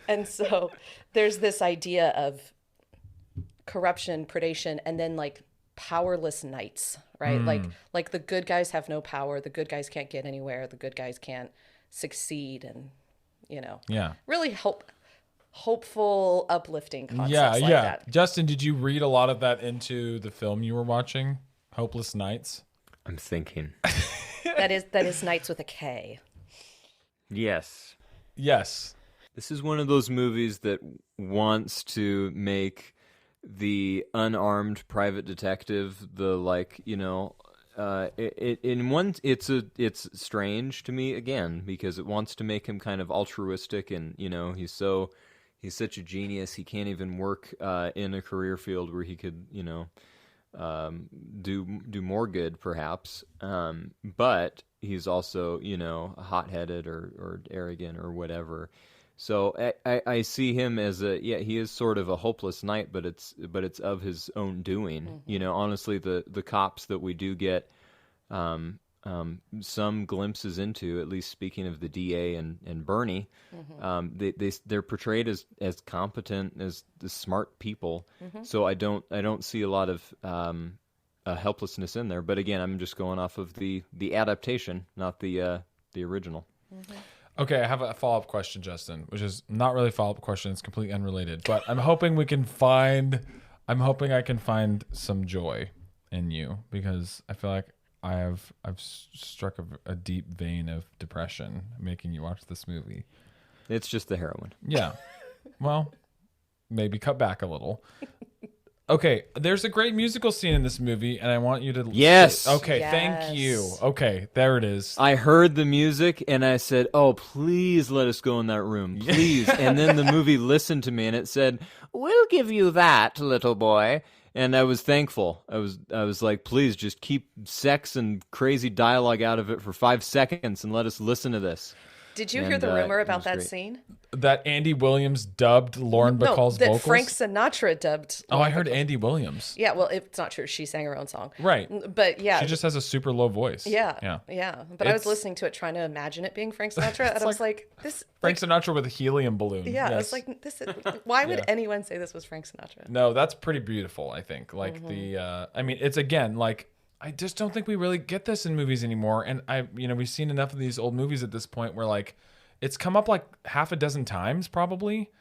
And so there's this idea of corruption, predation, and then like powerless knights, right? Like the good guys have no power. The good guys can't get anywhere. The good guys can't succeed, and really hopeful, uplifting concepts like that. Justin, did you read a lot of that into the film you were watching? Hopeless Knights. I'm thinking. That is Knights with a K. Yes. This is one of those movies that wants to make the unarmed private detective it's strange to me again because it wants to make him kind of altruistic, and he's such a genius he can't even work in a career field where he could do more good perhaps, but he's also hot-headed or arrogant or whatever. So I see him as he is sort of a hopeless knight, but it's of his own doing. Honestly, the cops that we do get some glimpses into, at least speaking of the DA and Bernie, they're portrayed as competent, as the smart people. So I don't see a lot of helplessness in there. But again, I'm just going off of the adaptation, not the original. Okay, I have a follow-up question, Justin, which is not really a follow-up question. It's completely unrelated. But I'm hoping I can find some joy in you, because I feel like I've struck a deep vein of depression making you watch this movie. It's just the heroin. Yeah. Well, maybe cut back a little. Okay, there's a great musical scene in this movie, and I want you to... Yes! Okay, Yes. Thank you. Okay, there it is. I heard the music, and I said, oh, please let us go in that room, please. And then the movie listened to me, and it said, we'll give you that, little boy. And I was thankful. I was like, please just keep sex and crazy dialogue out of it for 5 seconds and let us listen to this. Did you hear the rumor it about was that great. scene? That Andy Williams dubbed Lauren Bacall's that vocals? Frank Sinatra dubbed. Oh, I heard Andy Williams. Yeah, well, it's not true. She sang her own song. Right. But yeah. She just has a super low voice. Yeah. But I was It's- listening to it trying to imagine it being Frank Sinatra, and I was like, this... Frank Sinatra with a helium balloon. Yeah, I was Yes. like, this is... Why would anyone say this was Frank Sinatra? No, that's pretty beautiful, I think. Like I mean, it's again, like, I just don't think we really get this in movies anymore. And we've seen enough of these old movies at this point where like, it's come up like half a dozen times probably.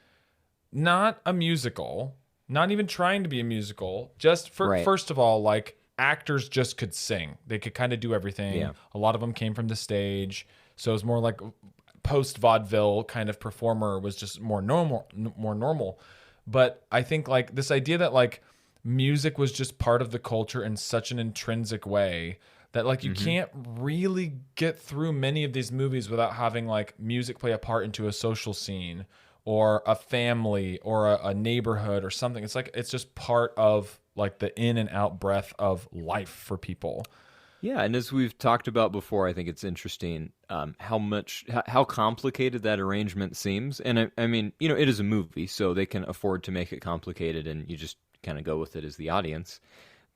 Not a musical, not even trying to be a musical. Just first of all, like actors just could sing. They could kind of do everything. Yeah. A lot of them came from the stage. So it's more like post vaudeville kind of performer was just more normal. But I think like this idea that like music was just part of the culture in such an intrinsic way that like you can't really get through many of these movies without having like music play a part into a social scene or a family or a neighborhood or something. It's like it's just part of like the in and out breath of life for people. Yeah, and as we've talked about before, I think it's interesting how complicated that arrangement seems. And I mean, you know, it is a movie, so they can afford to make it complicated, and you just kind of go with it as the audience.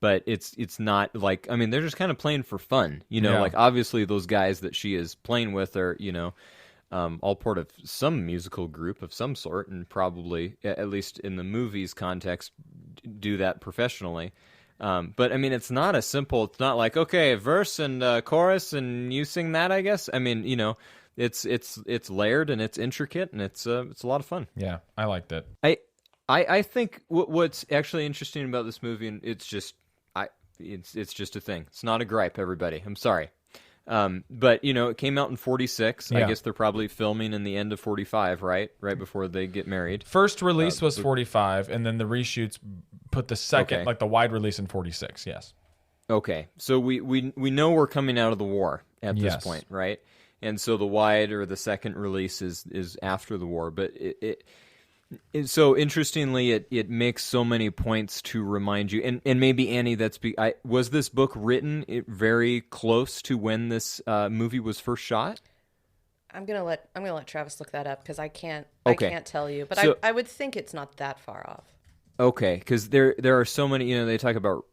But it's not like, I mean, they're just kind of playing for fun, you know. Yeah. Like obviously those guys that she is playing with are, you know, all part of some musical group of some sort, and probably, at least in the movie's context, do that professionally. But I mean, it's not like, okay, verse and chorus and you sing that, I guess. I mean, you know, it's layered and it's intricate and it's a lot of fun. Yeah, I liked it. I think what's actually interesting about this movie, and it's just a thing. It's not a gripe, everybody. I'm sorry. But you know, it came out in 46. Yeah. I guess they're probably filming in the end of 45, right? Right before they get married. First release was 45, and then the reshoots put the second, Okay. like the wide release in 46. Yes. Okay, so we know we're coming out of the war at this Yes. point, right? And so the wide or the second release is after the war, but so interestingly, it makes so many points to remind you, and maybe Annie, was this book written very close to when this movie was first shot? I'm gonna let Travis look that up because I can't Okay. I can't tell you, but So- I would think it's not that far off. Okay, because there are so many. You know, they talk about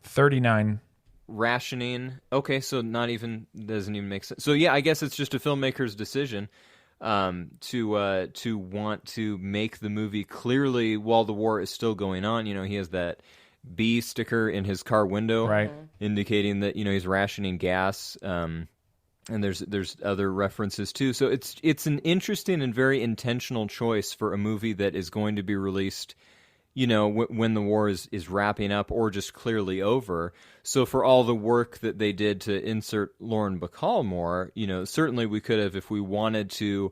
39. rationing. Okay, so doesn't even make sense. So yeah, I guess it's just a filmmaker's decision to want to make the movie clearly while the war is still going on. You know, he has that B sticker in his car window, Right. indicating that, you know, he's rationing gas. And there's other references too. So it's an interesting and very intentional choice for a movie that is going to be released, you know, when the war is wrapping up or just clearly over. So for all the work that they did to insert Lauren Bacall more, you know, certainly we could have, if we wanted to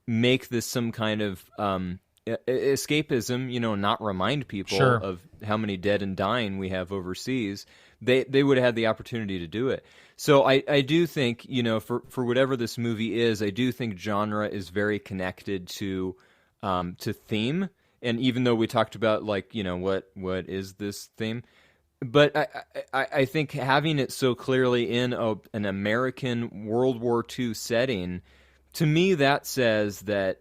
make this some kind of escapism, you know, not remind people Sure. of how many dead and dying we have overseas, they would have had the opportunity to do it. So I do think, you know, for whatever this movie is, I do think genre is very connected to theme. And even though we talked about, like, you know, what is this theme, but I think having it so clearly in an American World War II setting, to me that says that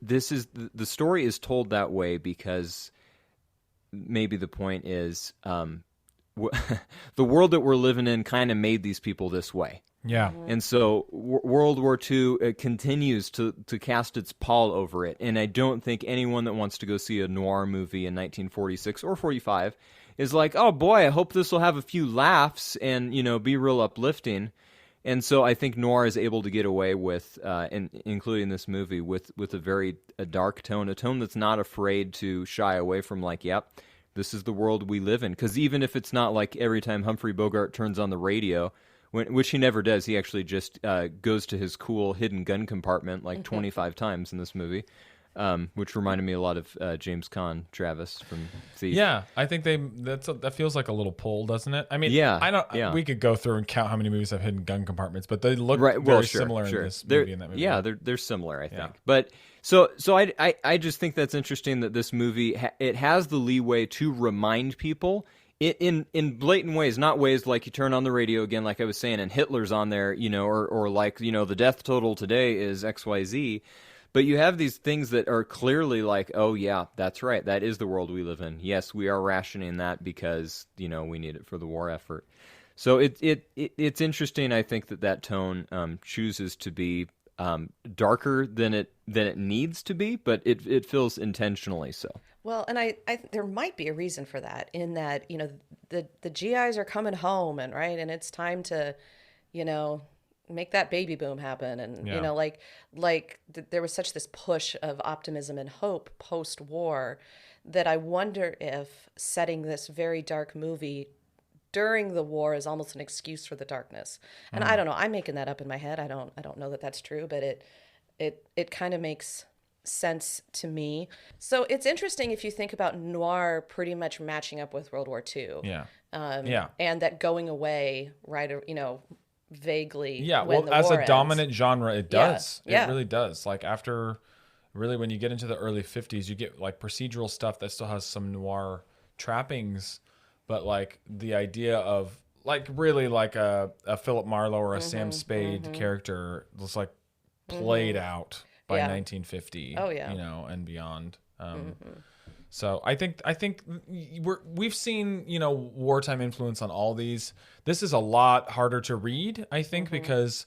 this is the story is told that way because maybe the point is the world that we're living in kind of made these people this way. Yeah. And so World War II continues to cast its pall over it. And I don't think anyone that wants to go see a noir movie in 1946 or 45 is like, oh boy, I hope this will have a few laughs and, you know, be real uplifting. And so I think noir is able to get away with, including this movie, with a dark tone, a tone that's not afraid to shy away from, like, yep, this is the world we live in. Because even if it's not like every time Humphrey Bogart turns on the radio, which he never does. He actually just goes to his cool hidden gun compartment like 25 times in this movie, which reminded me a lot of James Caan, Travis from Thief. Yeah, I think that feels like a little pull, doesn't it? I mean, Yeah. We could go through and count how many movies have hidden gun compartments, but they look Right. Well, very sure, similar sure. in this movie and that movie. Yeah, they're similar, I think. Yeah. But so I just think that's interesting that this movie it has the leeway to remind people in blatant ways, not ways like you turn on the radio again, like I was saying, and Hitler's on there, you know, or like, you know, the death total today is XYZ. But you have these things that are clearly like, oh yeah, that's right, that is the world we live in. Yes, we are rationing that because, you know, we need it for the war effort. So it's interesting. I think that tone chooses to be darker than it needs to be, but it feels intentionally so. Well, and I there might be a reason for that, in that, you know, the GIs are coming home, and it's time to, you know, make that baby boom happen, and Yeah. you know, there was such this push of optimism and hope post-war that I wonder if setting this very dark movie during the war is almost an excuse for the darkness. And I don't know, I'm making that up in my head. I don't know that that's true, but it kind of makes sense to me. So it's interesting if you think about noir pretty much matching up with World War II. Yeah. And that going away, right, vaguely. Yeah, when well, the as war a ends. dominant genre, it does. Yeah. It really does. Like after, really, when you get into the early 50s, you get like procedural stuff that still has some noir trappings, but like the idea of like really like a Philip Marlowe or a Sam Spade character was like played out by 1950. Oh, yeah. You know, and beyond. So I think we've seen, you know, wartime influence on all these. This is a lot harder to read, I think, because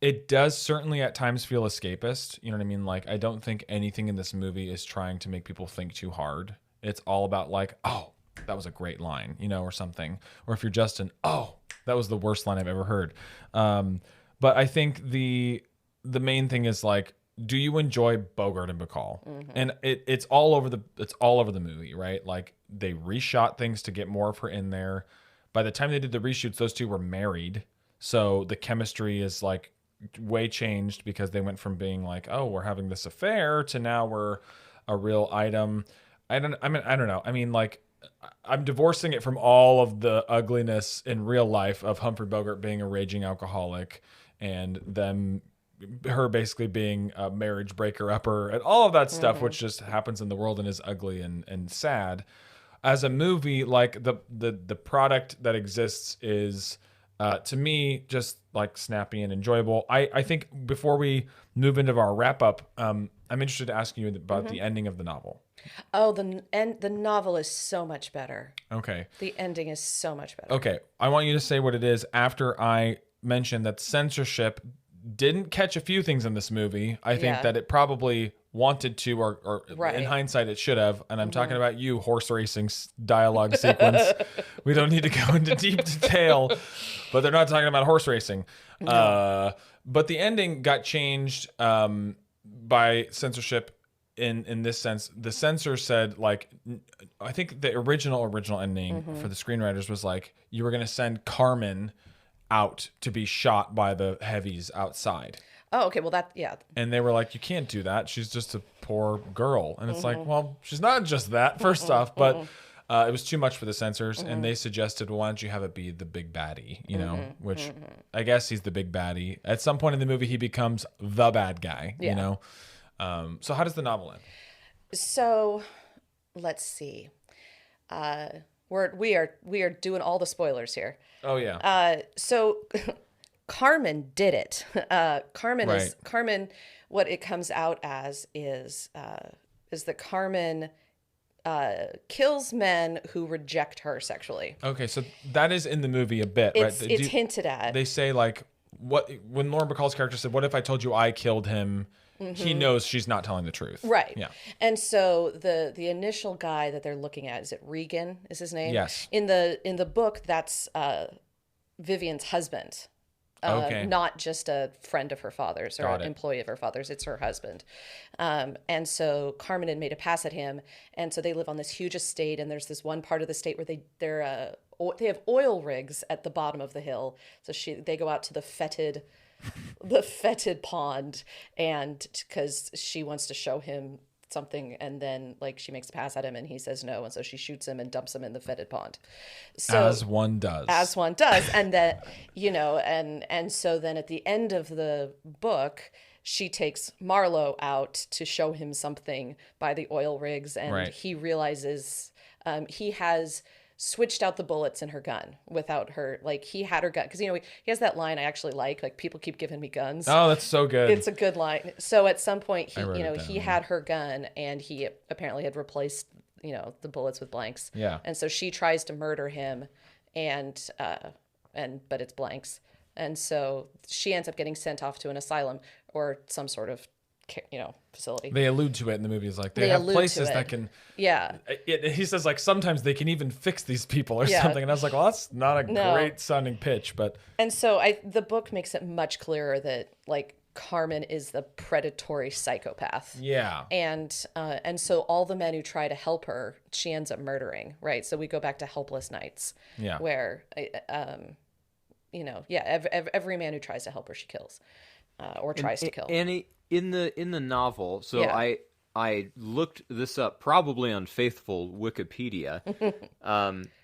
it does certainly at times feel escapist. You know what I mean? Like, I don't think anything in this movie is trying to make people think too hard. It's all about like, oh, that was a great line, you know, or something. Or if you're Justin, oh, that was the worst line I've ever heard. But I think the main thing is like, do you enjoy Bogart and Bacall? And it's all over the movie, right? Like they reshot things to get more of her in there. By the time they did the reshoots, those two were married, so the chemistry is like way changed because they went from being like, oh, we're having this affair to now we're a real item. I don't know. I mean, like, I'm divorcing it from all of the ugliness in real life of Humphrey Bogart being a raging alcoholic and her basically being a marriage breaker upper and all of that stuff, which just happens in the world and is ugly and sad. As a movie, like the product that exists is, to me, just like snappy and enjoyable. I think before we move into our wrap up, I'm interested to ask you about the ending of the novel. Oh, the novel is so much better. Okay. The ending is so much better. Okay. I want you to say what it is after I mention that censorship didn't catch a few things in this movie. I think that it probably wanted to, or Right. in hindsight, it should have. And I'm talking about you, horse racing dialogue sequence. We don't need to go into deep detail, but they're not talking about horse racing. No. But the ending got changed by censorship in this sense. The censor said, like, I think the original ending for the screenwriters was like, you were going to send Carmen out to be shot by the heavies outside. Oh, okay. Well, And they were like, you can't do that. She's just a poor girl. And it's like, well, she's not just that, first off, but it was too much for the censors. And they suggested, well, why don't you have it be the big baddie, you know, which I guess he's the big baddie. At some point in the movie, he becomes the bad guy, you know? So how does the novel end? So let's see. We are doing all the spoilers here. Oh yeah. So Carmen did it. Carmen Right. is Carmen. What it comes out as is that Carmen kills men who reject her sexually. Okay, so that is in the movie a bit, It's right? it's hinted at. They say like, what when Lauren Bacall's character said, "What if I told you I killed him?" He knows she's not telling the truth. Right. Yeah. And so the initial guy that they're looking at, is it Regan is his name? Yes. In the book, that's Vivian's husband. Okay. Not just a friend of her father's or Got an it. employee of her father's. It's her husband. And so Carmen had made a pass at him. And so they live on this huge estate. And there's this one part of the state where they have oil rigs at the bottom of the hill. So they go out to the fetid pond, and because she wants to show him something, and then like she makes a pass at him and he says no, and so she shoots him and dumps him in the fetid pond. So As one does. And that, you know, and so then at the end of the book, she takes Marlowe out to show him something by the oil rigs, and Right. he realizes he has switched out the bullets in her gun without her. Like, he had her gun, because, you know, he has that line I actually like people keep giving me guns. Oh, that's so good. It's a good line. So at some point, I wrote it he down. had her gun, and he apparently had replaced, you know, the bullets with blanks. Yeah. And so she tries to murder him, but it's blanks. And so she ends up getting sent off to an asylum or some sort of, you know, facility. They allude to it in the movies, like they They have allude to places it. that can. Yeah. He says like sometimes they can even fix these people or Yeah. something, and I was like, well, that's not a No. great sounding pitch, but And so the book makes it much clearer that, like, Carmen is the predatory psychopath. Yeah. And so all the men who try to help her, she ends up murdering, right? So we go back to Helpless Nights, Yeah. where, every man who tries to help her, she kills, or tries to kill. Annie, in the novel, so Yeah. I looked this up probably on faithful Wikipedia.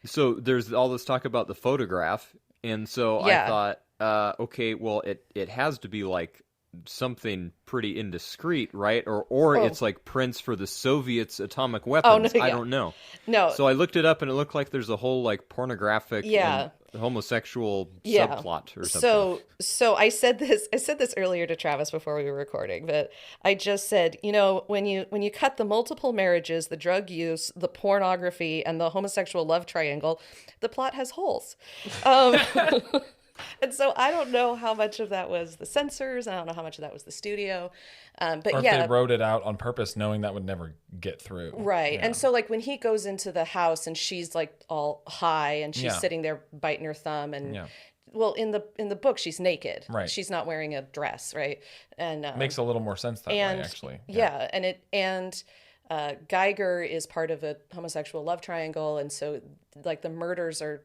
So there's all this talk about the photograph, and so Yeah. I thought, okay, well it has to be like something pretty indiscreet, right? Or it's like prints for the Soviets' atomic weapons. no, I yeah. don't know. No. So I looked it up, and it looked like there's a whole like pornographic and homosexual subplot or something. So I said this earlier to Travis before we were recording, but I just said, when you cut the multiple marriages, the drug use, the pornography, and the homosexual love triangle, the plot has holes. And so I don't know how much of that was the censors. I don't know how much of that was the studio. But Or if yeah, they wrote it out on purpose, knowing that would never get through. right. Yeah. And so like when he goes into the house and she's like all high and she's sitting there biting her thumb and well, in the book she's naked. Right. She's not wearing a dress, right? And Makes a little more sense that way, actually. Yeah, and Geiger is part of a homosexual love triangle, and so like the murders are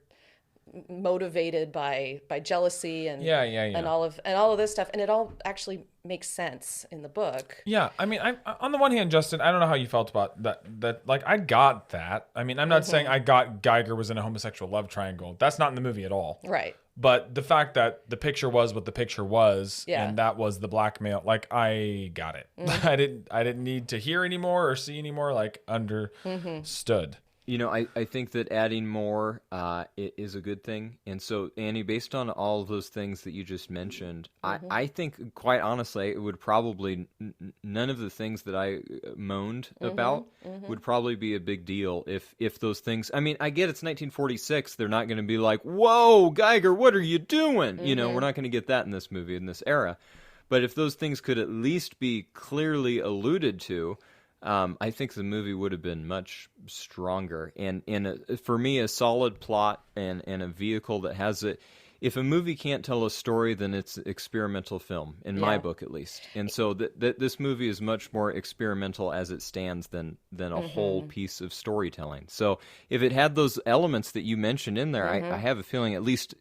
motivated by jealousy and and all of this stuff, and it all actually makes sense in the book. Yeah, I mean, I on the one hand, Justin, I don't know how you felt about that like I got that. I mean, I'm not saying I got Geiger was in a homosexual love triangle. That's not in the movie at all. Right. But the fact that the picture was what the picture was, and that was the blackmail, like I got it. I didn't need to hear anymore or see anymore. Like understood. I think that adding more is a good thing. And so, Annie, based on all of those things that you just mentioned, I think, quite honestly, it would probably, none of the things that I moaned about would probably be a big deal if those things, I mean, I get it's 1946. They're not going to be like, whoa, Geiger, what are you doing? We're not going to get that in this movie, in this era. But if those things could at least be clearly alluded to, I think the movie would have been much stronger. And for me, a solid plot and a vehicle that has it. If a movie can't tell a story, then it's experimental film, in my book at least. And so this movie is much more experimental as it stands than a whole piece of storytelling. So if it had those elements that you mentioned in there, I have a feeling, at least,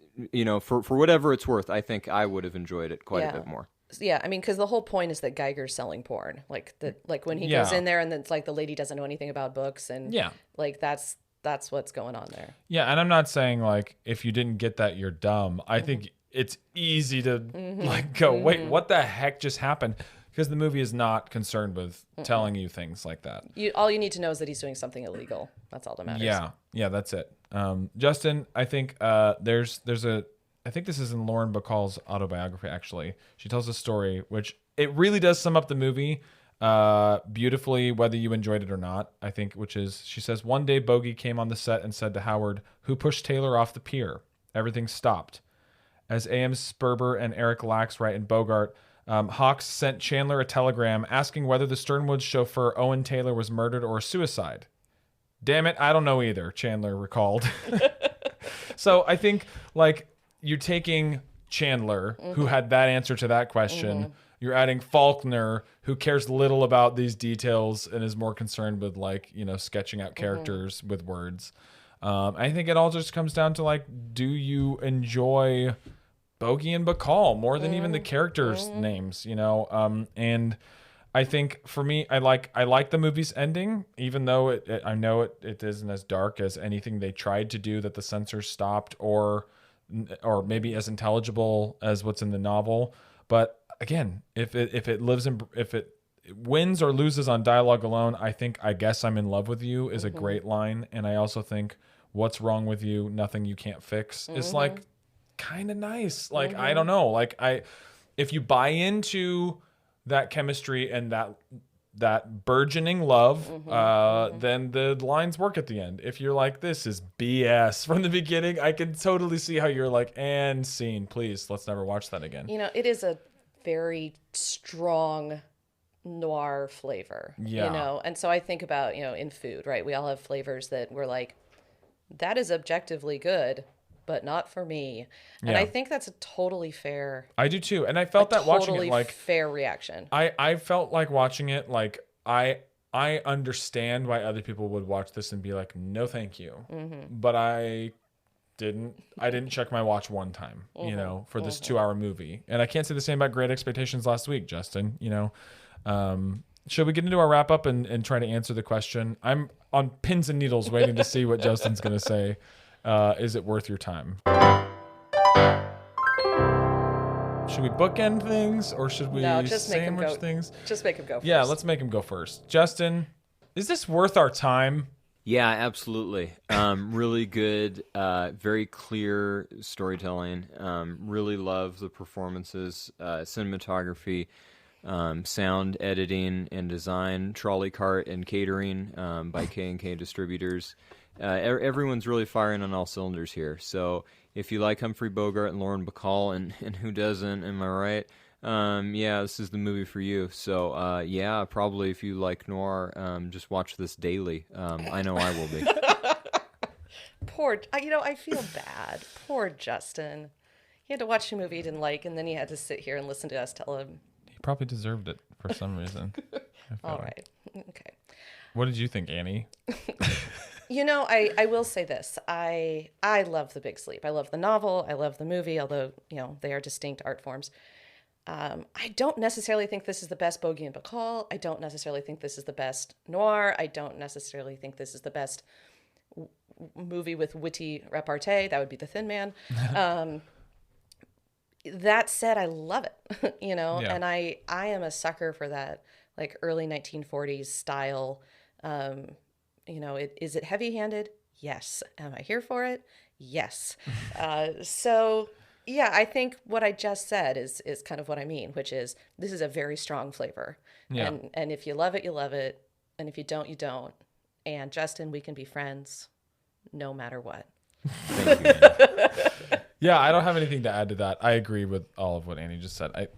for whatever it's worth, I think I would have enjoyed it quite a bit more. Yeah, I mean, because the whole point is that Geiger's selling porn. Like when he goes in there, and then it's like the lady doesn't know anything about books, and like that's what's going on there. Yeah, and I'm not saying like if you didn't get that, you're dumb. I think it's easy to like go, wait, what the heck just happened? Because the movie is not concerned with telling you things like that. All you need to know is that he's doing something illegal. That's all that matters. Yeah, that's it. Justin, I think there's a. I think this is in Lauren Bacall's autobiography, actually. She tells a story, which it really does sum up the movie beautifully, whether you enjoyed it or not, I think, which is, she says, one day Bogey came on the set and said to Howard, who pushed Taylor off the pier? Everything stopped. As A.M. Sperber and Eric Lax write in Bogart, Hawks sent Chandler a telegram asking whether the Sternwoods chauffeur Owen Taylor was murdered or a suicide. Damn it, I don't know either, Chandler recalled. So I think, like, you're taking Chandler, who had that answer to that question. You're adding Faulkner, who cares little about these details and is more concerned with, like, sketching out characters with words. I think it all just comes down to, like, do you enjoy Bogey and Bacall more than even the characters' names, And I think for me, I like the movie's ending, even though I know it isn't as dark as anything they tried to do that the censors stopped, or maybe as intelligible as what's in the novel. But again, if it wins or loses on dialogue alone, I guess I'm in love with you is a great line. And I also think what's wrong with you, nothing you can't fix is like kind of nice. Like, I don't know, like if you buy into that chemistry and that burgeoning love, then the lines work at the end. If you're like, this is BS from the beginning, I can totally see how you're like, and scene, please, let's never watch that again. It is a very strong noir flavor, and so I think about, in food, right? We all have flavors that we're like, that is objectively good, but not for me. And Yeah. I think that's a totally fair, I do too. And I felt that watching totally it, like, fair reaction. I felt like watching it, like, I understand why other people would watch this and be like, no, thank you. But I didn't check my watch one time, you know, for this 2-hour movie. And I can't say the same about Great Expectations last week, Justin, you know. Should we get into our wrap up and try to answer the question? I'm on pins and needles waiting to see what Justin's going to say. Is it worth your time? Should we bookend things or should we sandwich things? Just make him go first. Yeah, let's make him go first. Justin, is this worth our time? Yeah, absolutely. Really good, very clear storytelling. Really love the performances, cinematography, sound editing and design, trolley cart and catering by K&K Distributors. Everyone's really firing on all cylinders here. So if you like Humphrey Bogart and Lauren Bacall, and who doesn't, am I right? Yeah, this is the movie for you. So, yeah, probably if you like noir, just watch this daily. I know I will be. Poor, I feel bad. Poor Justin. He had to watch a movie he didn't like, and then he had to sit here and listen to us tell him. He probably deserved it for some reason. All right. Okay. What did you think, Annie? I will say this. I love The Big Sleep. I love the novel. I love the movie, although, they are distinct art forms. I don't necessarily think this is the best Bogey and Bacall. I don't necessarily think this is the best noir. I don't necessarily think this is the best movie with witty repartee. That would be The Thin Man. That said, I love it, Yeah. and I am a sucker for that, like, early 1940s style. Is it heavy-handed? Yes. Am I here for it? Yes. So, yeah, I think what I just said is kind of what I mean, which is this is a very strong flavor. Yeah. And if you love it, you love it. And if you don't, you don't. And Justin, we can be friends no matter what. Thank you. Yeah, I don't have anything to add to that. I agree with all of what Annie just said. I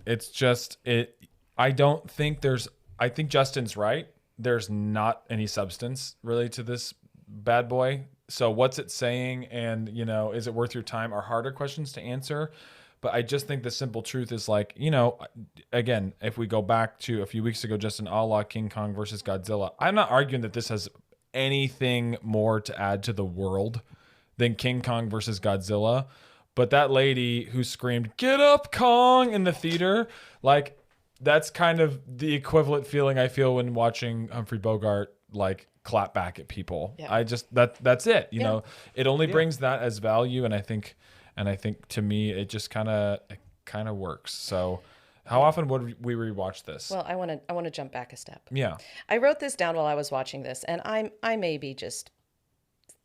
think Justin's right. There's not any substance really to this bad boy. So what's it saying? And, is it worth your time are harder questions to answer. But I just think the simple truth is, like, again, if we go back to a few weeks ago, Justin, a la King Kong versus Godzilla, I'm not arguing that this has anything more to add to the world than King Kong versus Godzilla. But that lady who screamed, "Get up, Kong!" in the theater, like, that's kind of the equivalent feeling I feel when watching Humphrey Bogart, like, clap back at people. Yeah. I just, that's it. It only brings that as value. And I think to me, it just kind of works. So how often would we rewatch this? Well, I want to jump back a step. Yeah. I wrote this down while I was watching this, and I may be just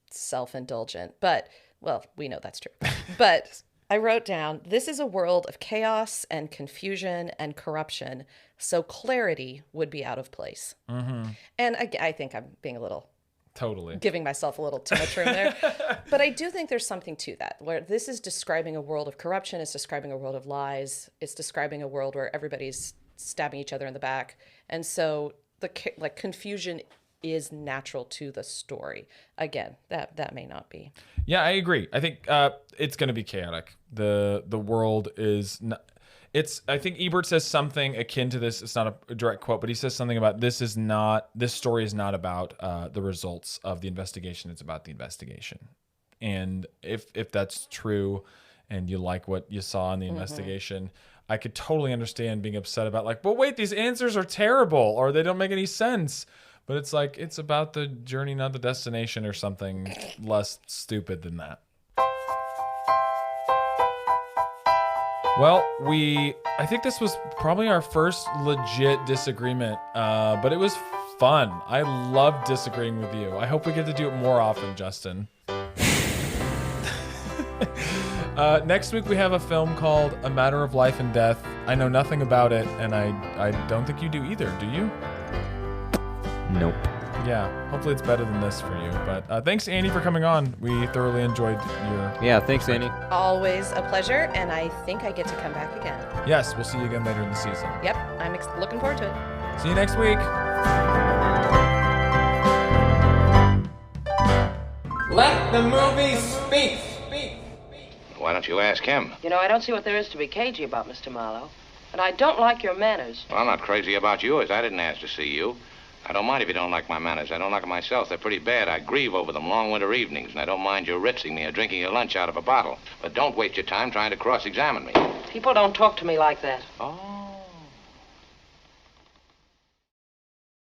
self-indulgent, but, well, we know that's true. But I wrote down, this is a world of chaos and confusion and corruption, so clarity would be out of place. Mm-hmm. And I think I'm being giving myself a little too much room there. But I do think there's something to that, where this is describing a world of corruption, it's describing a world of lies, it's describing a world where everybody's stabbing each other in the back. And so confusion is natural to the story. Again, that may not be. Yeah, I agree. I think it's going to be chaotic. The world is not, I think Ebert says something akin to this. It's not a direct quote, but he says something about this story is not about the results of the investigation. It's about the investigation. And if that's true and you like what you saw in the investigation, I could totally understand being upset about, like, but wait, these answers are terrible or they don't make any sense. But it's like, it's about the journey, not the destination, or something less stupid than that. Well, I think this was probably our first legit disagreement, but it was fun. I love disagreeing with you. I hope we get to do it more often, Justin. Next week we have a film called A Matter of Life and Death. I know nothing about it, and I don't think you do either, do you? Nope. Yeah, hopefully it's better than this for you. But thanks, Annie, for coming on. We thoroughly enjoyed your... Yeah, thanks, Annie. Always a pleasure, and I think I get to come back again. Yes, we'll see you again later in the season. Yep, I'm looking forward to it. See you next week. Let the movie speak. Why don't you ask him? You know, I don't see what there is to be cagey about, Mr. Marlowe. And I don't like your manners. Well, I'm not crazy about yours. I didn't ask to see you. I don't mind if you don't like my manners. I don't like them myself. They're pretty bad. I grieve over them long winter evenings, and I don't mind you ritzing me or drinking your lunch out of a bottle. But don't waste your time trying to cross-examine me. People don't talk to me like that. Oh.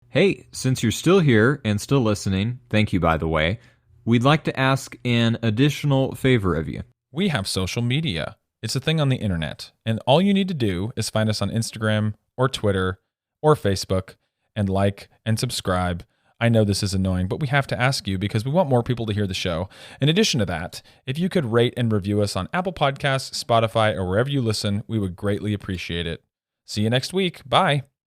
Hey, since you're still here and still listening, thank you, by the way, we'd like to ask an additional favor of you. We have social media. It's a thing on the internet, and all you need to do is find us on Instagram or Twitter or Facebook and like and subscribe. I know this is annoying, but we have to ask you because we want more people to hear the show. In addition to that, if you could rate and review us on Apple Podcasts, Spotify, or wherever you listen, we would greatly appreciate it. See you next week. Bye.